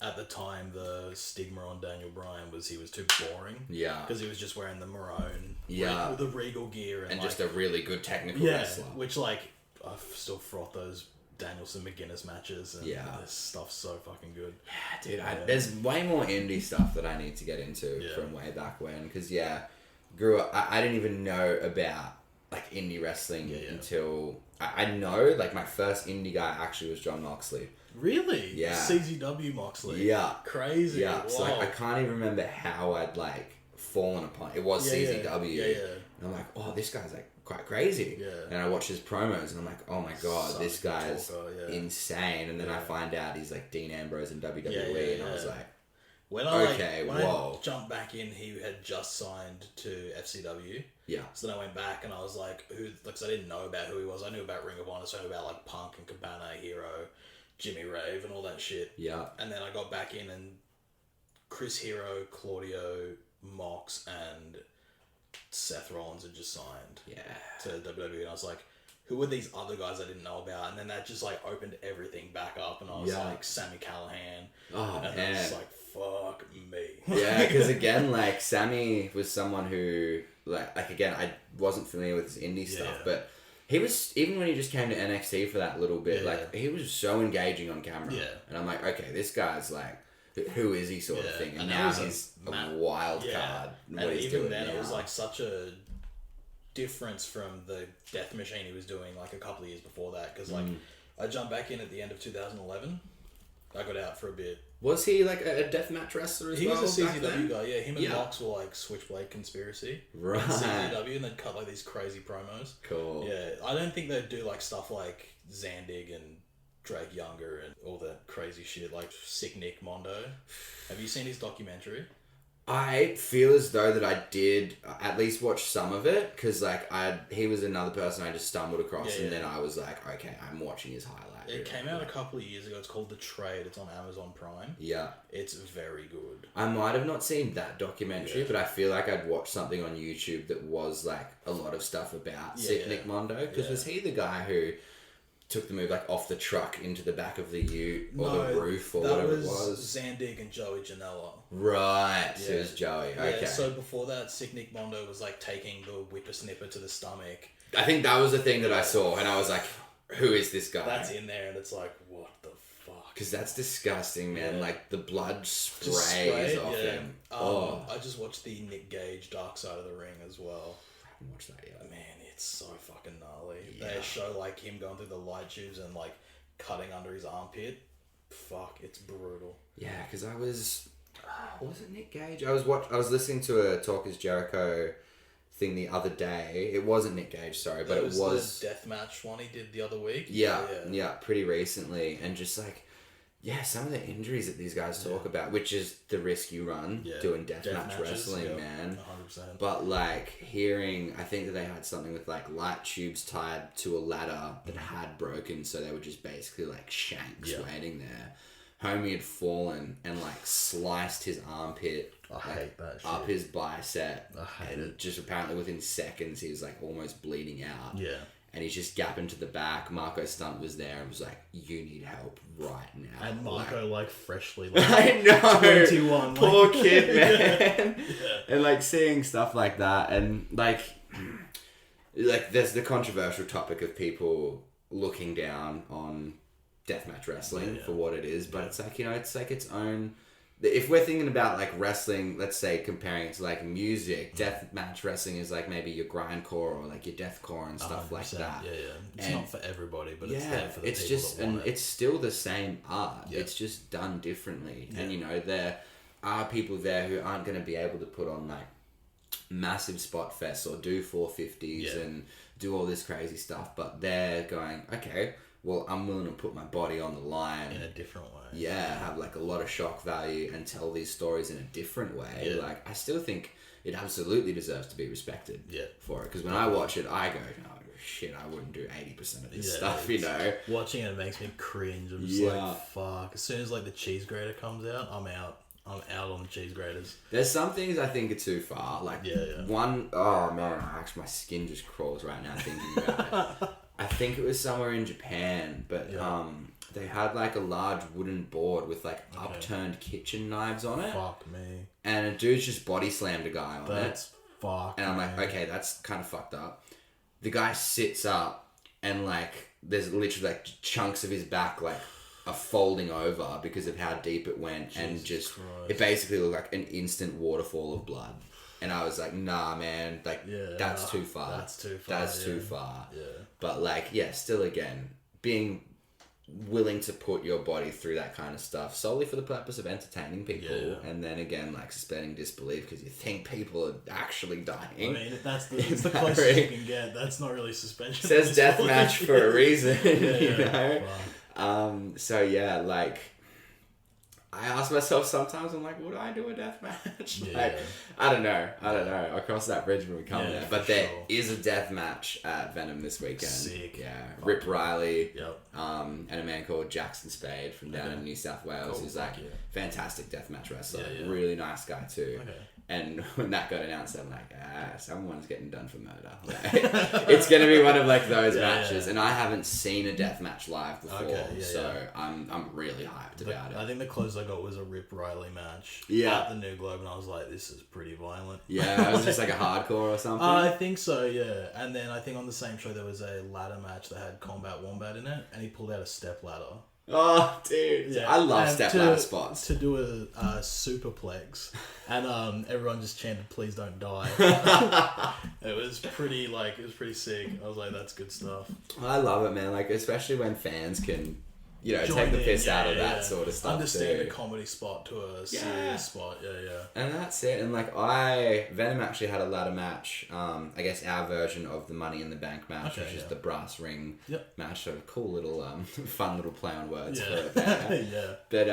at the time, the stigma on Daniel Bryan was he was too boring. Yeah. Because he was just wearing the maroon. Yeah. With the regal gear. And like, just a really good technical yeah, wrestler. which like, I've still froth those Danielson McGuinness matches. And this stuff's so fucking good. Yeah, dude, there's way more indie stuff that I need to get into from way back when. Because, grew up, I didn't even know about like indie wrestling until I know like my first indie guy actually was John Moxley. Really? Yeah. CZW Moxley. Yeah. Crazy. Yeah. So like, Wow. I can't even remember how I'd like fallen upon it. Was CZW. Yeah. And I'm like, oh, this guy's like quite crazy. Yeah. And I watch his promos and I'm like, oh my god, Such this a good guy's talker, insane. And then I find out he's like Dean Ambrose in WWE, and I was like, when I jumped back in, he had just signed to FCW. yeah. So then I went back and I was like, because I didn't know about who he was. I knew about Ring of Honor, so I knew about like Punk and Cabana, Hero, Jimmy Rave, and all that shit. Yeah. And then I got back in, and Chris Hero, Claudio, Mox, and Seth Rollins had just signed to WWE, and I was like, who are these other guys I didn't know about? And then that just like opened everything back up, and I was like, Sammy Callahan. Oh, and man. I was like, fuck me. Yeah, because again, like Sammy was someone who, like again, I wasn't familiar with his indie stuff, but he was, even when he just came to NXT for that little bit, like he was so engaging on camera. Yeah. And I'm like, okay, this guy's like, who is he sort of thing? And now he's a wild card. And even then, it was like such a difference from the Death Machine he was doing like a couple of years before that. Because like, I jumped back in at the end of 2011. I got out for a bit. Was he like a deathmatch wrestler as well? He was a back CZW then? guy, yeah. Him and Mox were like Switchblade Conspiracy. Right. And CZW, and they'd cut like these crazy promos. Cool. Yeah, I don't think they'd do like stuff like Zandig and Drake Younger and all that crazy shit like Sick Nick Mondo. Have you seen his documentary? I feel as though that I did at least watch some of it, because like he was another person I just stumbled across, and then I was like, okay, I'm watching his highlight. It came out a couple of years ago. It's called The Trade. It's on Amazon Prime. Yeah. It's very good. I might have not seen that documentary, but I feel like I'd watched something on YouTube that was like a lot of stuff about Sick Nick Mondo, because was he the guy who took the move like off the truck into the back of the ute or the roof or whatever it was? Zandig and Joey Janela. Right, so it was Joey. Okay. Yeah, so before that, Sick Nick Mondo was like taking the whippersnipper to the stomach. I think that was the thing that I saw, and I was like, who is this guy? That's in there, and it's like, what the fuck? Because that's disgusting, man. Yeah. Like, the blood sprays off him. I just watched the Nick Gage Dark Side of the Ring as well. I haven't watched that yet. Man, it's so fucking gnarly. Yeah. They show like him going through the light tubes and like cutting under his armpit. Fuck, it's brutal. Yeah, because was it Nick Gage? I was listening to a Talk Is Jericho thing the other day. It wasn't Nick Gage, sorry, but it was the deathmatch one he did the other week. Yeah, pretty recently, and just like. Yeah, some of the injuries that these guys talk about, which is the risk you run doing deathmatch wrestling, man. 100%. But like hearing, I think that they had something with like light tubes tied to a ladder that had broken, so they were just basically like shanks waiting there. Homie had fallen and like sliced his armpit. I hate that shit. Up his bicep. I hate it. Just apparently within seconds he was like almost bleeding out. Yeah. And he's just gapping to the back. Marco Stunt was there and was like, "You need help right now." And Marco, like freshly, I know, 21. Poor kid, man. And like seeing stuff like that, and like there's the controversial topic of people looking down on deathmatch wrestling for what it is, but it's like, you know, it's like its own. If we're thinking about like wrestling, let's say comparing it to like music, deathmatch wrestling is like maybe your grindcore or like your deathcore and stuff like that. Yeah. It's not for everybody, but it's there for the people just that want it. It's still the same art. Yeah. It's just done differently, and you know there are people there who aren't going to be able to put on like massive spot fests or do 450s and do all this crazy stuff, but they're going, okay, well, I'm willing to put my body on the line in a different way. Yeah, have like a lot of shock value and tell these stories in a different way. Yeah. Like, I still think it absolutely deserves to be respected for it. Because when I watch it, I go, oh, shit, I wouldn't do 80% of this stuff, you know? Watching it makes me cringe. I'm just like, fuck. As soon as like the cheese grater comes out, I'm out. I'm out on the cheese graters. There's some things I think are too far. Like, one, oh man, actually my skin just crawls right now thinking about it. I think it was somewhere in Japan, but they had like a large wooden board with like upturned kitchen knives on it. Fuck me. And a dude's just body slammed a guy on it. That's fuck. And I'm like, okay, that's kind of fucked up. The guy sits up and like there's literally like chunks of his back like are folding over because of how deep it went. Jesus and just Christ. It basically looked like an instant waterfall of blood. And I was like, nah, man, like, that's too far. That's too far. That's too far. Yeah. But, like, still, again, being willing to put your body through that kind of stuff solely for the purpose of entertaining people. Yeah. And then, again, like, suspending disbelief because you think people are actually dying. I mean, it's the closest you can get. That's not really suspension. It says deathmatch for a reason, you know? So, yeah, like... I ask myself sometimes, I'm like, would I do a deathmatch? Yeah. Like, I don't know. I'll cross that bridge when we come there. But there is a deathmatch at Venom this weekend. Sick. Yeah. Rip Riley. Yep. And a man called Jackson Spade from down in New South Wales who's like fantastic deathmatch wrestler. Yeah. Really nice guy too. Okay. And when that got announced, I'm like, someone's getting done for murder. Like, it's going to be one of like those matches. And I haven't seen a death match live before, I'm really hyped about it. I think the closest I got was a Rip Riley match at the New Globe, and I was like, this is pretty violent. Yeah, it was just like a hardcore or something. I think so, yeah. And then I think on the same show there was a ladder match that had Combat Wombat in it, and he pulled out a step ladder. Oh, dude. Yeah. I love step ladder spots. To do a superplex. And everyone just chanted, please don't die. It was pretty sick. I was like, that's good stuff. I love it, man. Like, especially when fans can, you know, take the piss out of that sort of stuff. Understand a comedy spot to a serious spot. Yeah. And that's it. And like, Venom actually had a ladder match. I guess our version of the Money in the Bank match, which is the brass ring match. So cool little, fun little play on words for it there. But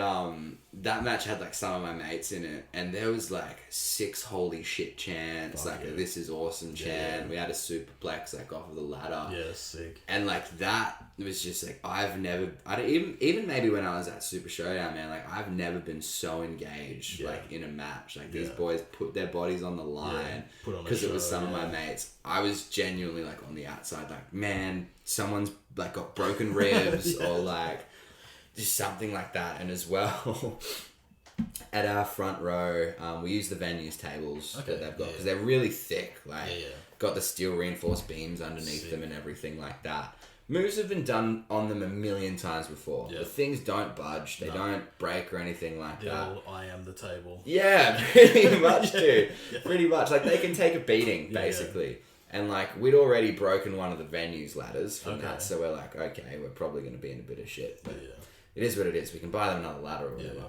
that match had like some of my mates in it, and there was like 6 holy shit chants, this is awesome chant. Yeah. We had a superplex like off of the ladder. Yeah, sick. And like that was just like even maybe when I was at Super Showdown, man, like I've never been so engaged like in a match. Like these boys put their bodies on the line because it was some of my mates. I was genuinely like on the outside, like, man, someone's like got broken ribs or like just something like that. And as well, at our front row, we use the venues tables that they've got because they're really thick. Like, got the steel reinforced beams underneath them and everything like that. Moves have been done on them a million times before. The things don't budge. They don't break or anything like that. Old, I am the table. Yeah, pretty much, dude. Pretty much. Like, they can take a beating, basically. And, like, we'd already broken one of the venues ladders from that. So we're like, okay, we're probably going to be in a bit of shit. But it is what it is. We can buy them another ladder or whatever.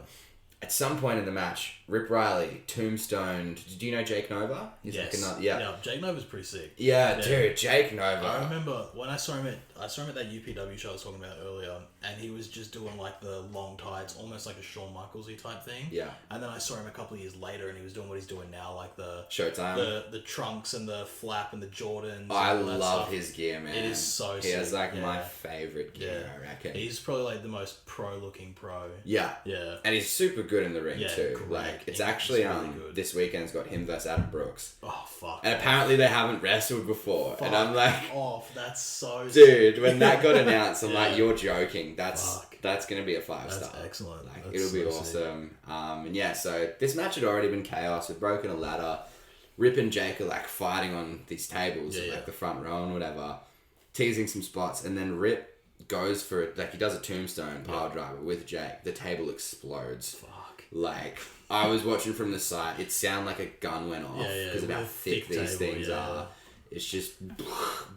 at some point in the match, Rip Riley tombstoned. Do you know Jake Nova? He's yes. like another, yeah. Jake Nova's pretty sick. Yeah, dude, Jake Nova. I remember when I saw him at that UPW show I was talking about earlier, and he was just doing like the long tights, almost like a Shawn Michaels-y type thing. Yeah. And then I saw him a couple of years later, and he was doing what he's doing now, like the Showtime. the trunks and the flap and the Jordans. Oh, I and all that love stuff. his gear, man. It is so He sick. has like my favorite gear, I reckon. He's probably like the most pro-looking pro. Yeah. Yeah. And he's super good in the ring too. Great. Like it's He's actually really good. this weekend's got him versus Adam Brooks. Oh fuck. And apparently they haven't wrestled before. Fuck And I'm like, off. That's so dude, when that got announced, I'm like, you're joking. That's gonna be a 5-star. That's excellent. Like That's it'll be so awesome. And yeah, so this match had already been chaos. We've broken a ladder. Rip and Jake are like fighting on these tables, like the front row and whatever, teasing some spots, and then Rip goes for it, like he does a tombstone power driver with Jake. The table explodes. Fuck. Like I was watching from the side, it sounded like a gun went off because of how thick these things are. It's just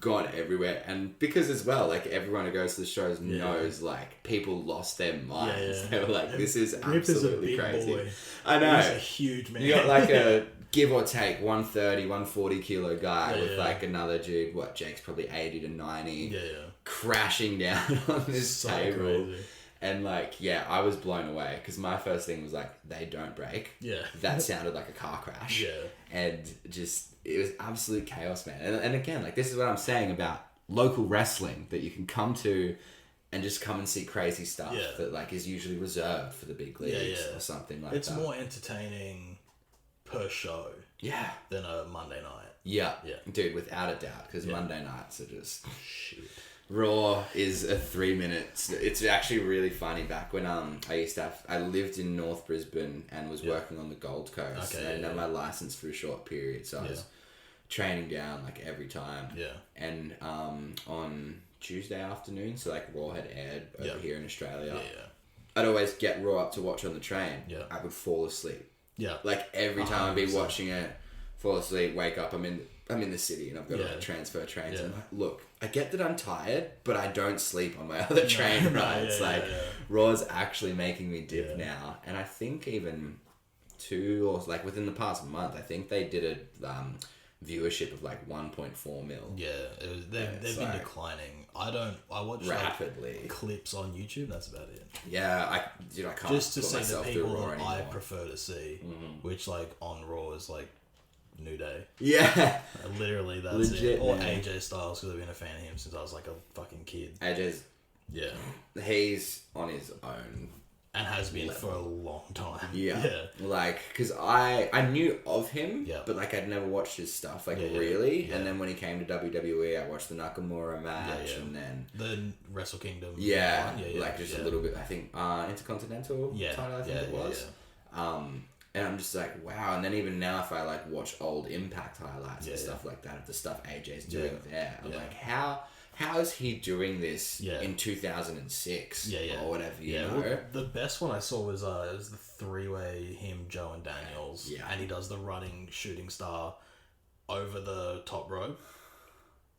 gone everywhere, and because as well, like everyone who goes to the shows knows, like people lost their minds. They were like, "This is absolutely crazy." Boy. I know. He's a huge man. You got like a give or take 130, 140 kilo guy with like another dude. What Jake's probably 80 to 90. Crashing down on this table. Crazy. And like, I was blown away because my first thing was like, they don't break. Yeah. That sounded like a car crash. Yeah. And just, it was absolute chaos, man. And again, like, this is what I'm saying about local wrestling that you can come to and just come and see crazy stuff that like is usually reserved for the big leagues or something like that. It's more entertaining per show. Yeah. Than a Monday night. Yeah. Dude, without a doubt, because Monday nights are just shit. Raw is a 3 minutes. It's actually really funny. Back when I lived in North Brisbane and was working on the Gold Coast. Okay, I didn't have my license for a short period, so I was training down like every time. Yeah. And on Tuesday afternoon, so like Raw had aired over here in Australia. I'd always get Raw up to watch on the train. Yeah. I would fall asleep. Yeah. Like every time I'd be watching it, fall asleep, wake up, I'm in the city and I've got to transfer trains. And I'm like, look, I get that I'm tired, but I don't sleep on my other train rides. Raw's actually making me dip now. And I think even within the past month, I think they did a viewership of like 1.4 mil. Yeah, they've been declining. I watch rapidly like clips on YouTube. That's about it. Yeah, I can't just to see the people that I prefer to see, which like on Raw is like New Day. Yeah. Literally, that's legit, it. Or man. AJ Styles, because I've been a fan of him since I was like a fucking kid. AJ's... Yeah. He's on his own. And has been for a long time. Yeah. Like, because I knew of him, but like I'd never watched his stuff, like really. Yeah. And then when he came to WWE, I watched the Nakamura match and then... The Wrestle Kingdom. Yeah. Like just a little bit, I think, Intercontinental title, I think it was. And I'm just like, wow. And then even now, if I like watch old Impact highlights and stuff like that, of the stuff AJ's doing there, I'm like, how is he doing this in 2006 or whatever, you know? Well, the best one I saw was the three-way him, Joe and Daniels. Yeah. And he does the running shooting star over the top rope.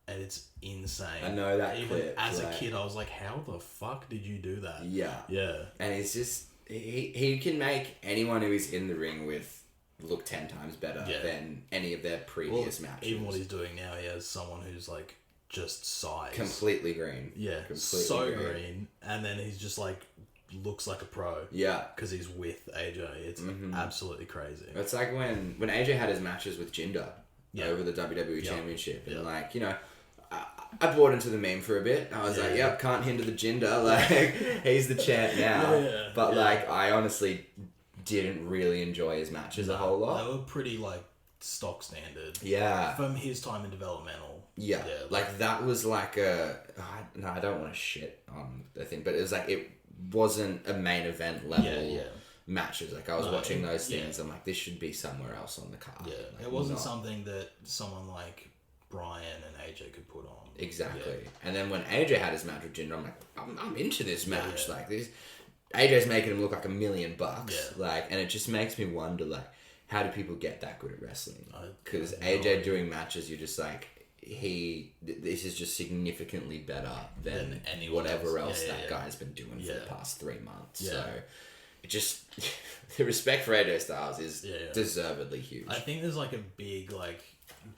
And it's insane. I know that even clip. As a kid, I was like, how the fuck did you do that? Yeah. Yeah. And it's just... He can make anyone who he's in the ring with look 10 times better than any of their previous matches. Even what he's doing now, he has someone who's like just size. Completely green. Yeah. Completely green. And then he's just like looks like a pro. Yeah. Because he's with AJ. It's absolutely crazy. It's like when AJ had his matches with Jinder over the WWE Championship. And like, you know... I bought into the meme for a bit. I was like, yep, can't hinder the Jinder. Like, he's the champ now. But, like, I honestly didn't really enjoy his matches a whole lot. They were pretty, like, stock standard. Yeah. From his time in developmental. Yeah. Like, that was like I don't want to shit on the thing, but it was like, it wasn't a main event level matches. Like, I was watching those things. I'm like, this should be somewhere else on the card. Yeah. Like, it wasn't something that someone like Brian and AJ could put on. Exactly. Yeah. And then when AJ had his match with Jinder, I'm like, I'm into this match. Like this, AJ's making him look like $1 million. Like, and it just makes me wonder, like, how do people get that good at wrestling? Because AJ doing matches, you're just like, this is just significantly better than whatever else that guy's been doing for the past 3 months. Yeah. So just the respect for AJ Styles is deservedly huge. I think there's like a big like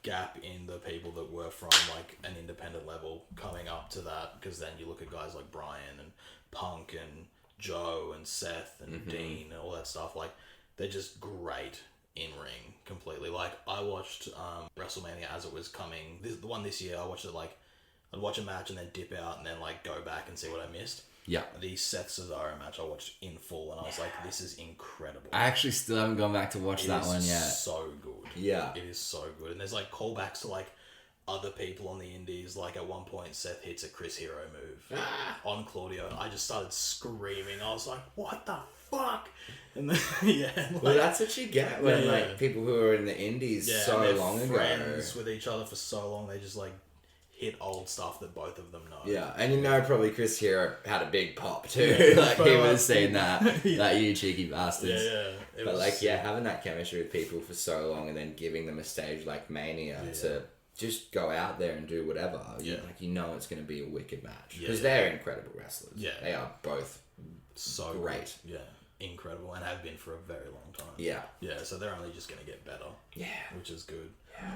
gap in the people that were from like an independent level coming up to that, because then you look at guys like Brian and Punk and Joe and Seth and Dean and all that stuff, like they're just great in ring completely. Like I watched WrestleMania as it was coming, the one this year. I watched it like I'd watch a match and then dip out and then like go back and see what I missed. Yeah. The Seth Cesaro match I watched in full and I was like, this is incredible. I actually still haven't gone back to watch that one yet. So good. Yeah. It is so good. And there's like callbacks to like other people on the indies. Like at one point Seth hits a Chris Hero move on Claudio and I just started screaming. I was like, what the fuck? And then, like, well, that's what you get when like people who are in the indies so long ago, friends with each other for so long, they just like hit old stuff that both of them know. Yeah, and probably Chris Hero had a big pop too. Like he was saying that, like you cheeky bastards. Yeah. But like, having that chemistry with people for so long and then giving them a stage like Mania to just go out there and do whatever. Yeah. Like it's going to be a wicked match because they're incredible wrestlers. Yeah, they are both so great. Good. Yeah. Incredible, and have been for a very long time. Yeah. So they're only just going to get better. Yeah. Which is good. Yeah.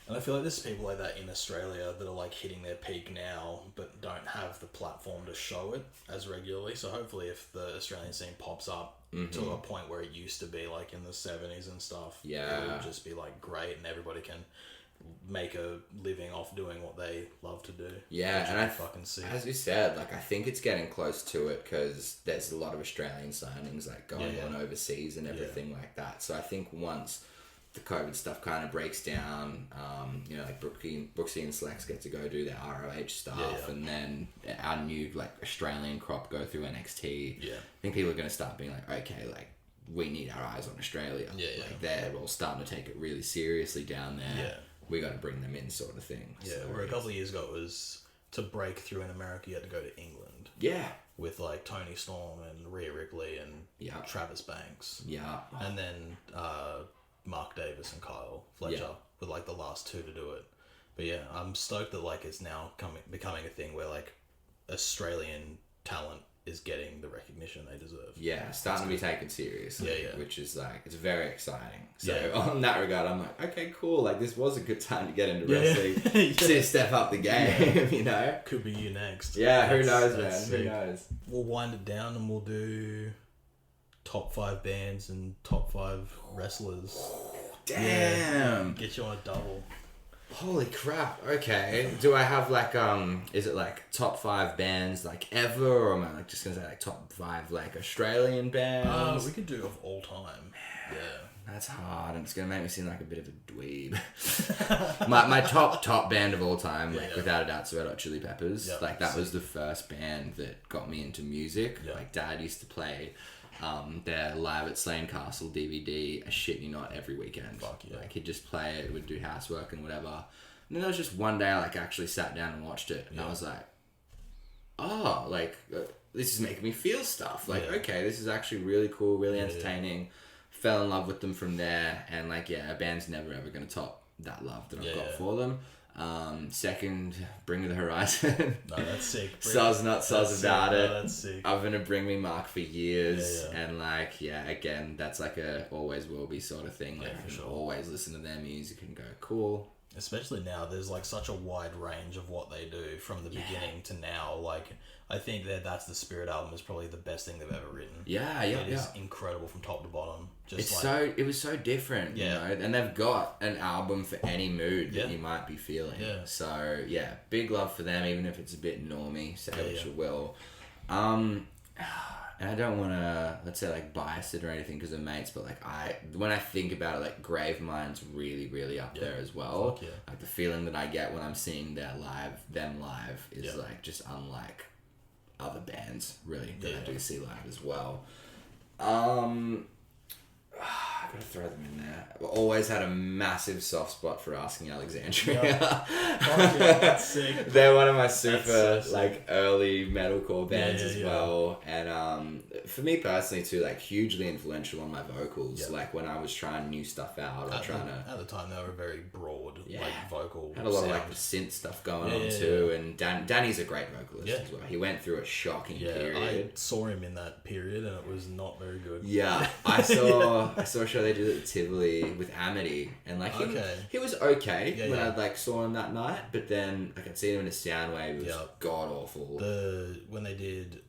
And I feel like there's people like that in Australia that are like hitting their peak now, but don't have the platform to show it as regularly. So hopefully if the Australian scene pops up to a point where it used to be like in the 70s and stuff, it would just be like great and everybody can make a living off doing what they love to do. Yeah, and fucking see. As you said, like I think it's getting close to it because there's a lot of Australian signings like going on overseas and everything like that. So I think once the COVID stuff kind of breaks down, like Brooksy and Slex get to go do their ROH stuff, and then our new like Australian crop go through NXT. Yeah, I think people are going to start being like, okay, like we need our eyes on Australia. Like they're all starting to take it really seriously down there. Yeah. We got to bring them in, sort of thing. Yeah, where a couple of years ago it was to break through in America, you had to go to England. Yeah. With like Tony Storm and Rhea Ripley and Travis Banks. Yeah. And then Mark Davis and Kyle Fletcher were like the last two to do it. But yeah, I'm stoked that like it's now becoming a thing where like Australian talent is getting the recognition they deserve. Yeah, starting to be taken seriously. Which is like, it's very exciting. So on that regard, I'm like, okay, cool. Like this was a good time to get into wrestling. To step up the game, you know? Could be you next. Yeah, who knows, man? Sick. Who knows? We'll wind it down and we'll do top 5 bands and top 5 wrestlers. Damn. Get you on a double. Holy crap. Okay. Do I have like is it like top 5 bands like ever, or am I like just gonna say like top 5 like Australian bands? We could do of all time. Yeah. That's hard, and it's gonna make me seem like a bit of a dweeb. my top band of all time, like without a doubt, is Red Hot Chili Peppers. Yep. Like that was the first band that got me into music. Yep. Like Dad used to play their Live at Slane Castle DVD, I shit you not, every weekend. Fuck yeah. Like he'd just play it, would do housework and whatever. And then there was just one day I like actually sat down and watched it, and I was like, oh, like this is making me feel stuff. Like okay, this is actually really cool, really entertaining. Fell in love with them from there, and like a band's never ever gonna top that love that I've got for them. Second, Bring Me the Horizon. No, that's sick. Soz not Soz about it. No, that's sick. I've been a Bring Me mark for years, and like again, that's like a always will be sort of thing. Like you can always listen to their music and go cool. Especially now, there's like such a wide range of what they do from the beginning to now. Like I think that's the Spirit album is probably the best thing they've ever written. It is incredible from top to bottom. It was so different, you know, and they've got an album for any mood that you might be feeling. So big love for them, even if it's a bit normie. Say what you will. And I don't want to, let's say, like, bias it or anything because of mates, but, like, when I think about it, like, Gravemind's really, really up there as well. Like, the feeling that I get when I'm seeing them live is, like, just unlike other bands, really, that I do see live as well. I've got to throw them in there. I've always had a massive soft spot for Asking Alexandria. That's sick. They're one of my super so like early metalcore bands as yeah. well, and for me personally too, like hugely influential on my vocals. Yeah. Like when I was trying new stuff out, or At the time, they were very broad, like vocal. had a lot sound. of like the synth stuff going on Yeah. too, and Danny's a great vocalist Yeah. as well. He went through a shocking Yeah, period. I saw him in that period, and it was not very good. Yeah, I saw a show they did at Tivoli with Amity, and like he was okay when I like saw him that night, but then like I'd seen him in a Soundwave, it was god awful. When they did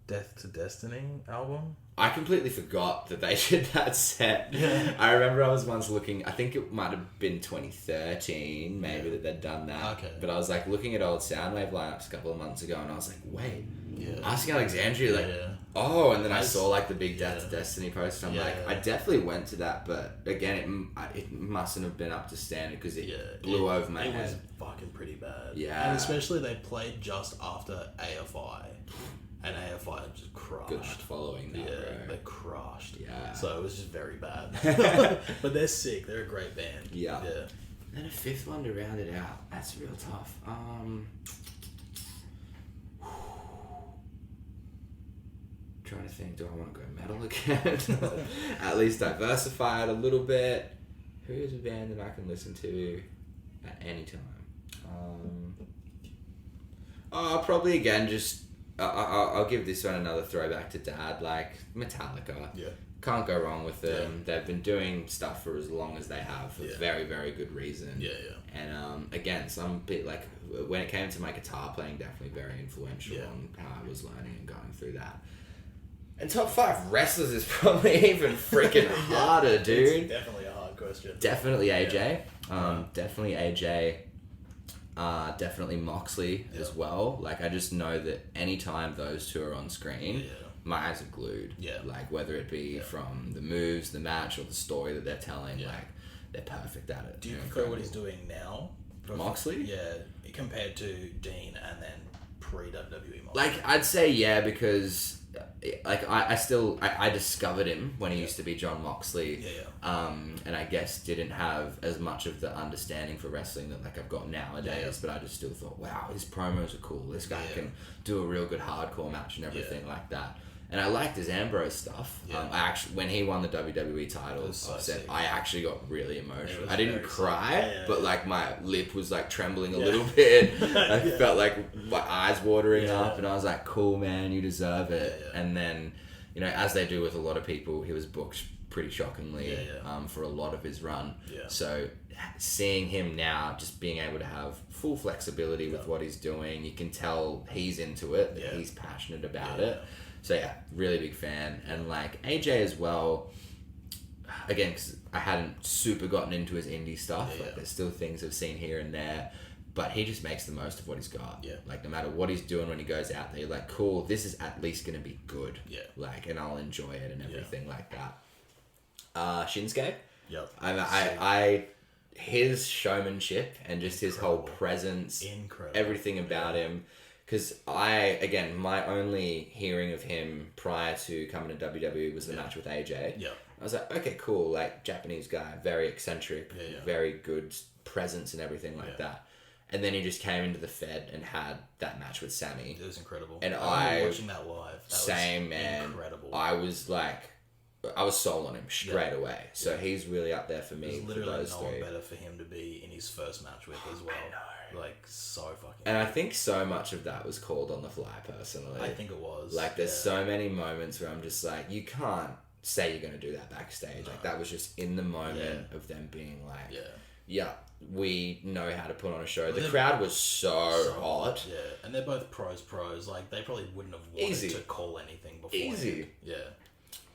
Death to Destiny album, I completely forgot that they did that set. Yeah. I remember I was once looking, I think it might have been 2013 maybe that they'd done that. Okay. But I was like looking at old Soundwave lineups a couple of months ago, and I was like, wait, yeah, Asking Alexandria, like, oh, and then I saw like the big Death to Destiny post, and I'm like, I definitely went to that, but again, it mustn't have been up to standard because it blew over my head. It was fucking pretty bad. Yeah. And especially they played just after AFI. And AFI just crushed. Good following that, bro. They crushed. Yeah. So it was just very bad. But they're sick. They're a great band. Yeah. Yeah. And then a fifth one to round it out. That's real tough. Trying to think, do I want to go metal again? At least diversify it a little bit. Who is a band that I can listen to at any time? Probably again just I'll give this one another throwback to Dad, like Metallica. Yeah. Can't go wrong with them. Yeah. They've been doing stuff for as long as they have for very, very good reason. Yeah, yeah. And again, some bit like when it came to my guitar playing, definitely very influential on how I was learning and going through that. And top 5 wrestlers is probably even freaking harder, dude. It's definitely a hard question. Definitely AJ. Definitely AJ. Definitely Moxley as well. Like, I just know that anytime those two are on screen, my eyes are glued. Yeah. Like, whether it be from the moves, the match, or the story that they're telling, like, they're perfect at it. Do you prefer what he's doing now? Moxley? Yeah, compared to Dean and then pre-WWE Moxley. Like, I'd say because... Like I discovered him when he used to be John Moxley, and I guess didn't have as much of the understanding for wrestling that like I've got nowadays. But I just still thought, wow, his promos are cool. This guy can do a real good hardcore match and everything like that. And I liked his Ambrose stuff. I actually, when he won the WWE title, I actually got really emotional. I didn't cry, but like my lip was like trembling a little bit. I felt like my eyes watering up, and I was like, "Cool, man, you deserve it." And then, you know, as they do with a lot of people, he was booked pretty shockingly for a lot of his run. So seeing him now, just being able to have full flexibility with what he's doing, you can tell he's into it, that he's passionate about it. So yeah, really big fan. And like AJ as well, again, because I hadn't super gotten into his indie stuff. Like there's still things I've seen here and there, but he just makes the most of what he's got. Yeah. Like no matter what he's doing when he goes out there, you're like, cool, this is at least going to be good. Yeah. Like, and I'll enjoy it and everything like that. Shinsuke. Yep. I his showmanship and just his whole presence, everything about him. Because my only hearing of him prior to coming to WWE was the match with AJ. Yeah. I was like, okay, cool, like, Japanese guy, very eccentric, very good presence and everything like that. And then he just came into the Fed and had that match with Sammy. It was incredible. And I was watching that live. Incredible. I was sold on him straight away. So he's really up there for me. There's literally for those no three. one better for him to be in his first match with as well. I know. Like, so fucking And I think so much of that was called on the fly, personally. I think it was. Like, there's so many moments where I'm just like, you can't say you're going to do that backstage. No. Like, that was just in the moment of them being like, we know how to put on a show. The crowd was so hot. Yeah, and they're both pros. Like, they probably wouldn't have wanted to call anything before. Easy. Yeah.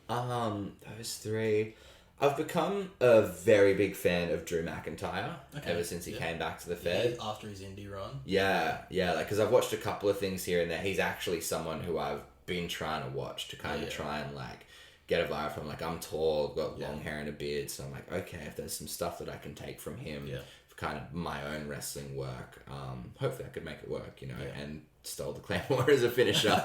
Those three... I've become a very big fan of Drew McIntyre ever since he came back to the Fed. After his indie run? Yeah, like, because I've watched a couple of things here and there. He's actually someone who I've been trying to watch to kind of try and, like, get a vibe from. Like, I'm tall, got long hair and a beard, so I'm like, okay, if there's some stuff that I can take from him for kind of my own wrestling work, hopefully I could make it work, you know, and stole the Claymore as a finisher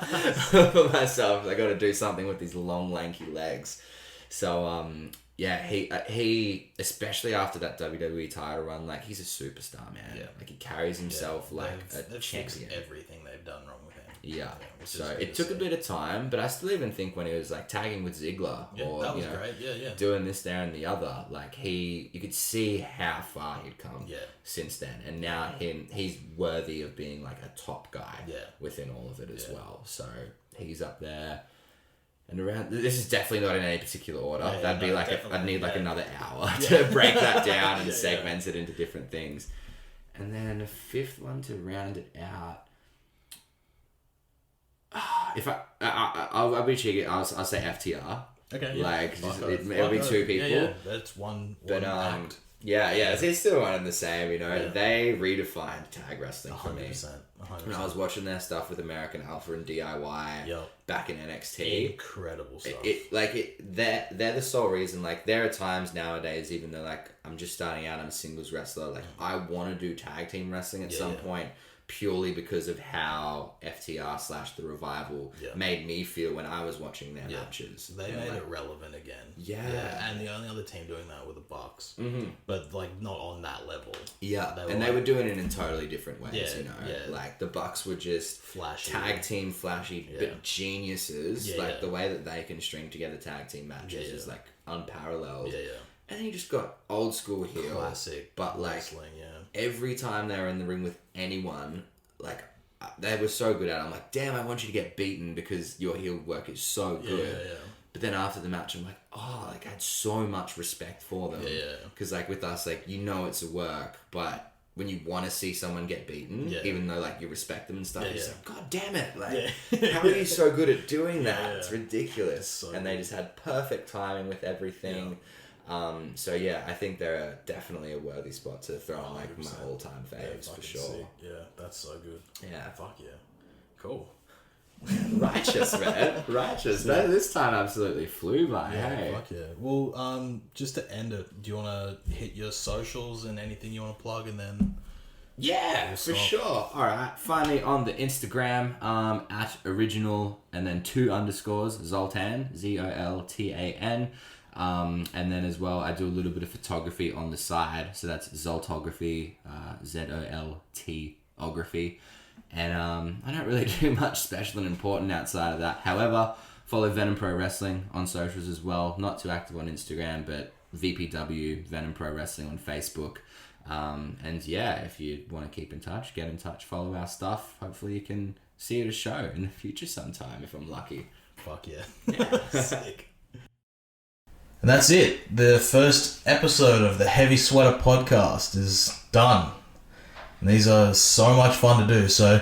for myself. I got to do something with these long, lanky legs. So, Yeah, he especially after that WWE title run, like he's a superstar, man. Yeah. Like he carries himself like they've a champion. fixed everything they've done wrong with him. Yeah. Which So is it took a bit of time, but I still even think when he was like tagging with Ziggler or that was great. Yeah. doing this, there, and the other, like you could see how far he'd come since then, and now he's worthy of being like a top guy within all of it as well. So he's up there. And around, this is definitely not in any particular order. That'd be like I'd need like another hour to break that down and segment it into different things. And then a fifth one to round it out. If I'll be cheeky. I'll say FTR. Okay. Like it'll be two people. Yeah. That's one act. Yeah, it's still one and the same, you know. Yeah. They redefined tag wrestling for me. 100%. When I was watching their stuff with American Alpha and DIY back in NXT. Incredible stuff. They're the sole reason. Like, there are times nowadays, even though, like, I'm just starting out, I'm a singles wrestler, like, I want to do tag team wrestling at some point. Purely because of how FTR / The Revival made me feel when I was watching their matches. They made it relevant again. Yeah. And the only other team doing that were the Bucks. But, like, not on that level. Yeah. They were doing it in totally different ways, you know. Yeah. Like, the Bucks were just flashy. Tag team flashy, but geniuses. The way that they can string together tag team matches is, like, unparalleled. Yeah. And then you just got old school heel. Classic. But, like, wrestling, every time they were in the ring with anyone, like, they were so good at it. I'm like, damn, I want you to get beaten because your heel work is so good. Yeah. But then after the match, I'm like, oh, like, I had so much respect for them. Yeah. Because, like, with us, like, you know it's a work, but when you want to see someone get beaten, even though, like, you respect them and stuff, you're just like, God damn it. Like, how are you so good at doing that? It's ridiculous. So and they just had perfect timing with everything. Yeah. So yeah, I think they're definitely a worthy spot to throw on like my all-time faves for sure. Sick. Yeah, that's so good. Yeah. Fuck yeah. Cool. Righteous, man. Righteous. This time absolutely flew by. Yeah, hey. Fuck yeah. Well, just to end it, do you want to hit your socials and anything you want to plug and then... Yeah, for sure. All right. Find me on the Instagram at original and then 2 underscores Zoltan, Zoltan. And then as well, I do a little bit of photography on the side. So that's Zoltography, Zoltography. And I don't really do much special and important outside of that. However, follow Venom Pro Wrestling on socials as well. Not too active on Instagram, but VPW, Venom Pro Wrestling on Facebook. And yeah, if you want to keep in touch, get in touch, follow our stuff. Hopefully you can see it at a show in the future sometime if I'm lucky. Fuck yeah. Sick. And that's it. The first episode of the Heavy Sweater podcast is done. And these are so much fun to do. So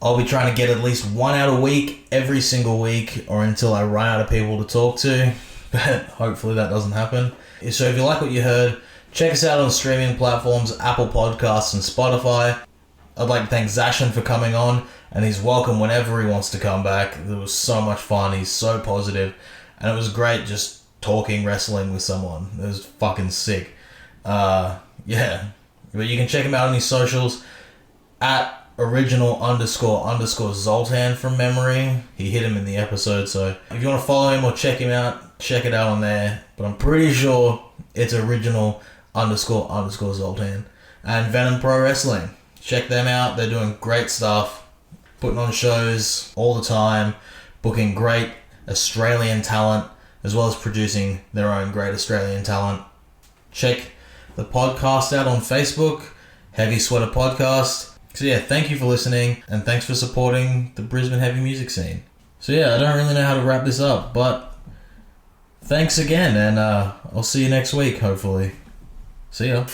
I'll be trying to get at least one out a week, every single week, or until I run out of people to talk to. But hopefully that doesn't happen. So if you like what you heard, check us out on streaming platforms, Apple Podcasts and Spotify. I'd like to thank Zachen for coming on, and he's welcome whenever he wants to come back. It was so much fun. He's so positive. And it was great just talking wrestling with someone. It was fucking sick. Yeah. But you can check him out on his socials at original__Zoltan from memory. He hit him in the episode, so if you want to follow him or check him out, check it out on there. But I'm pretty sure it's original__Zoltan. And Venom Pro Wrestling. Check them out. They're doing great stuff. Putting on shows all the time. Booking great Australian talent, as well as producing their own great Australian talent. Check the podcast out on Facebook, Heavy Sweater Podcast. So yeah, thank you for listening, and thanks for supporting the Brisbane heavy music scene. So yeah, I don't really know how to wrap this up, but thanks again, and I'll see you next week, hopefully. See ya.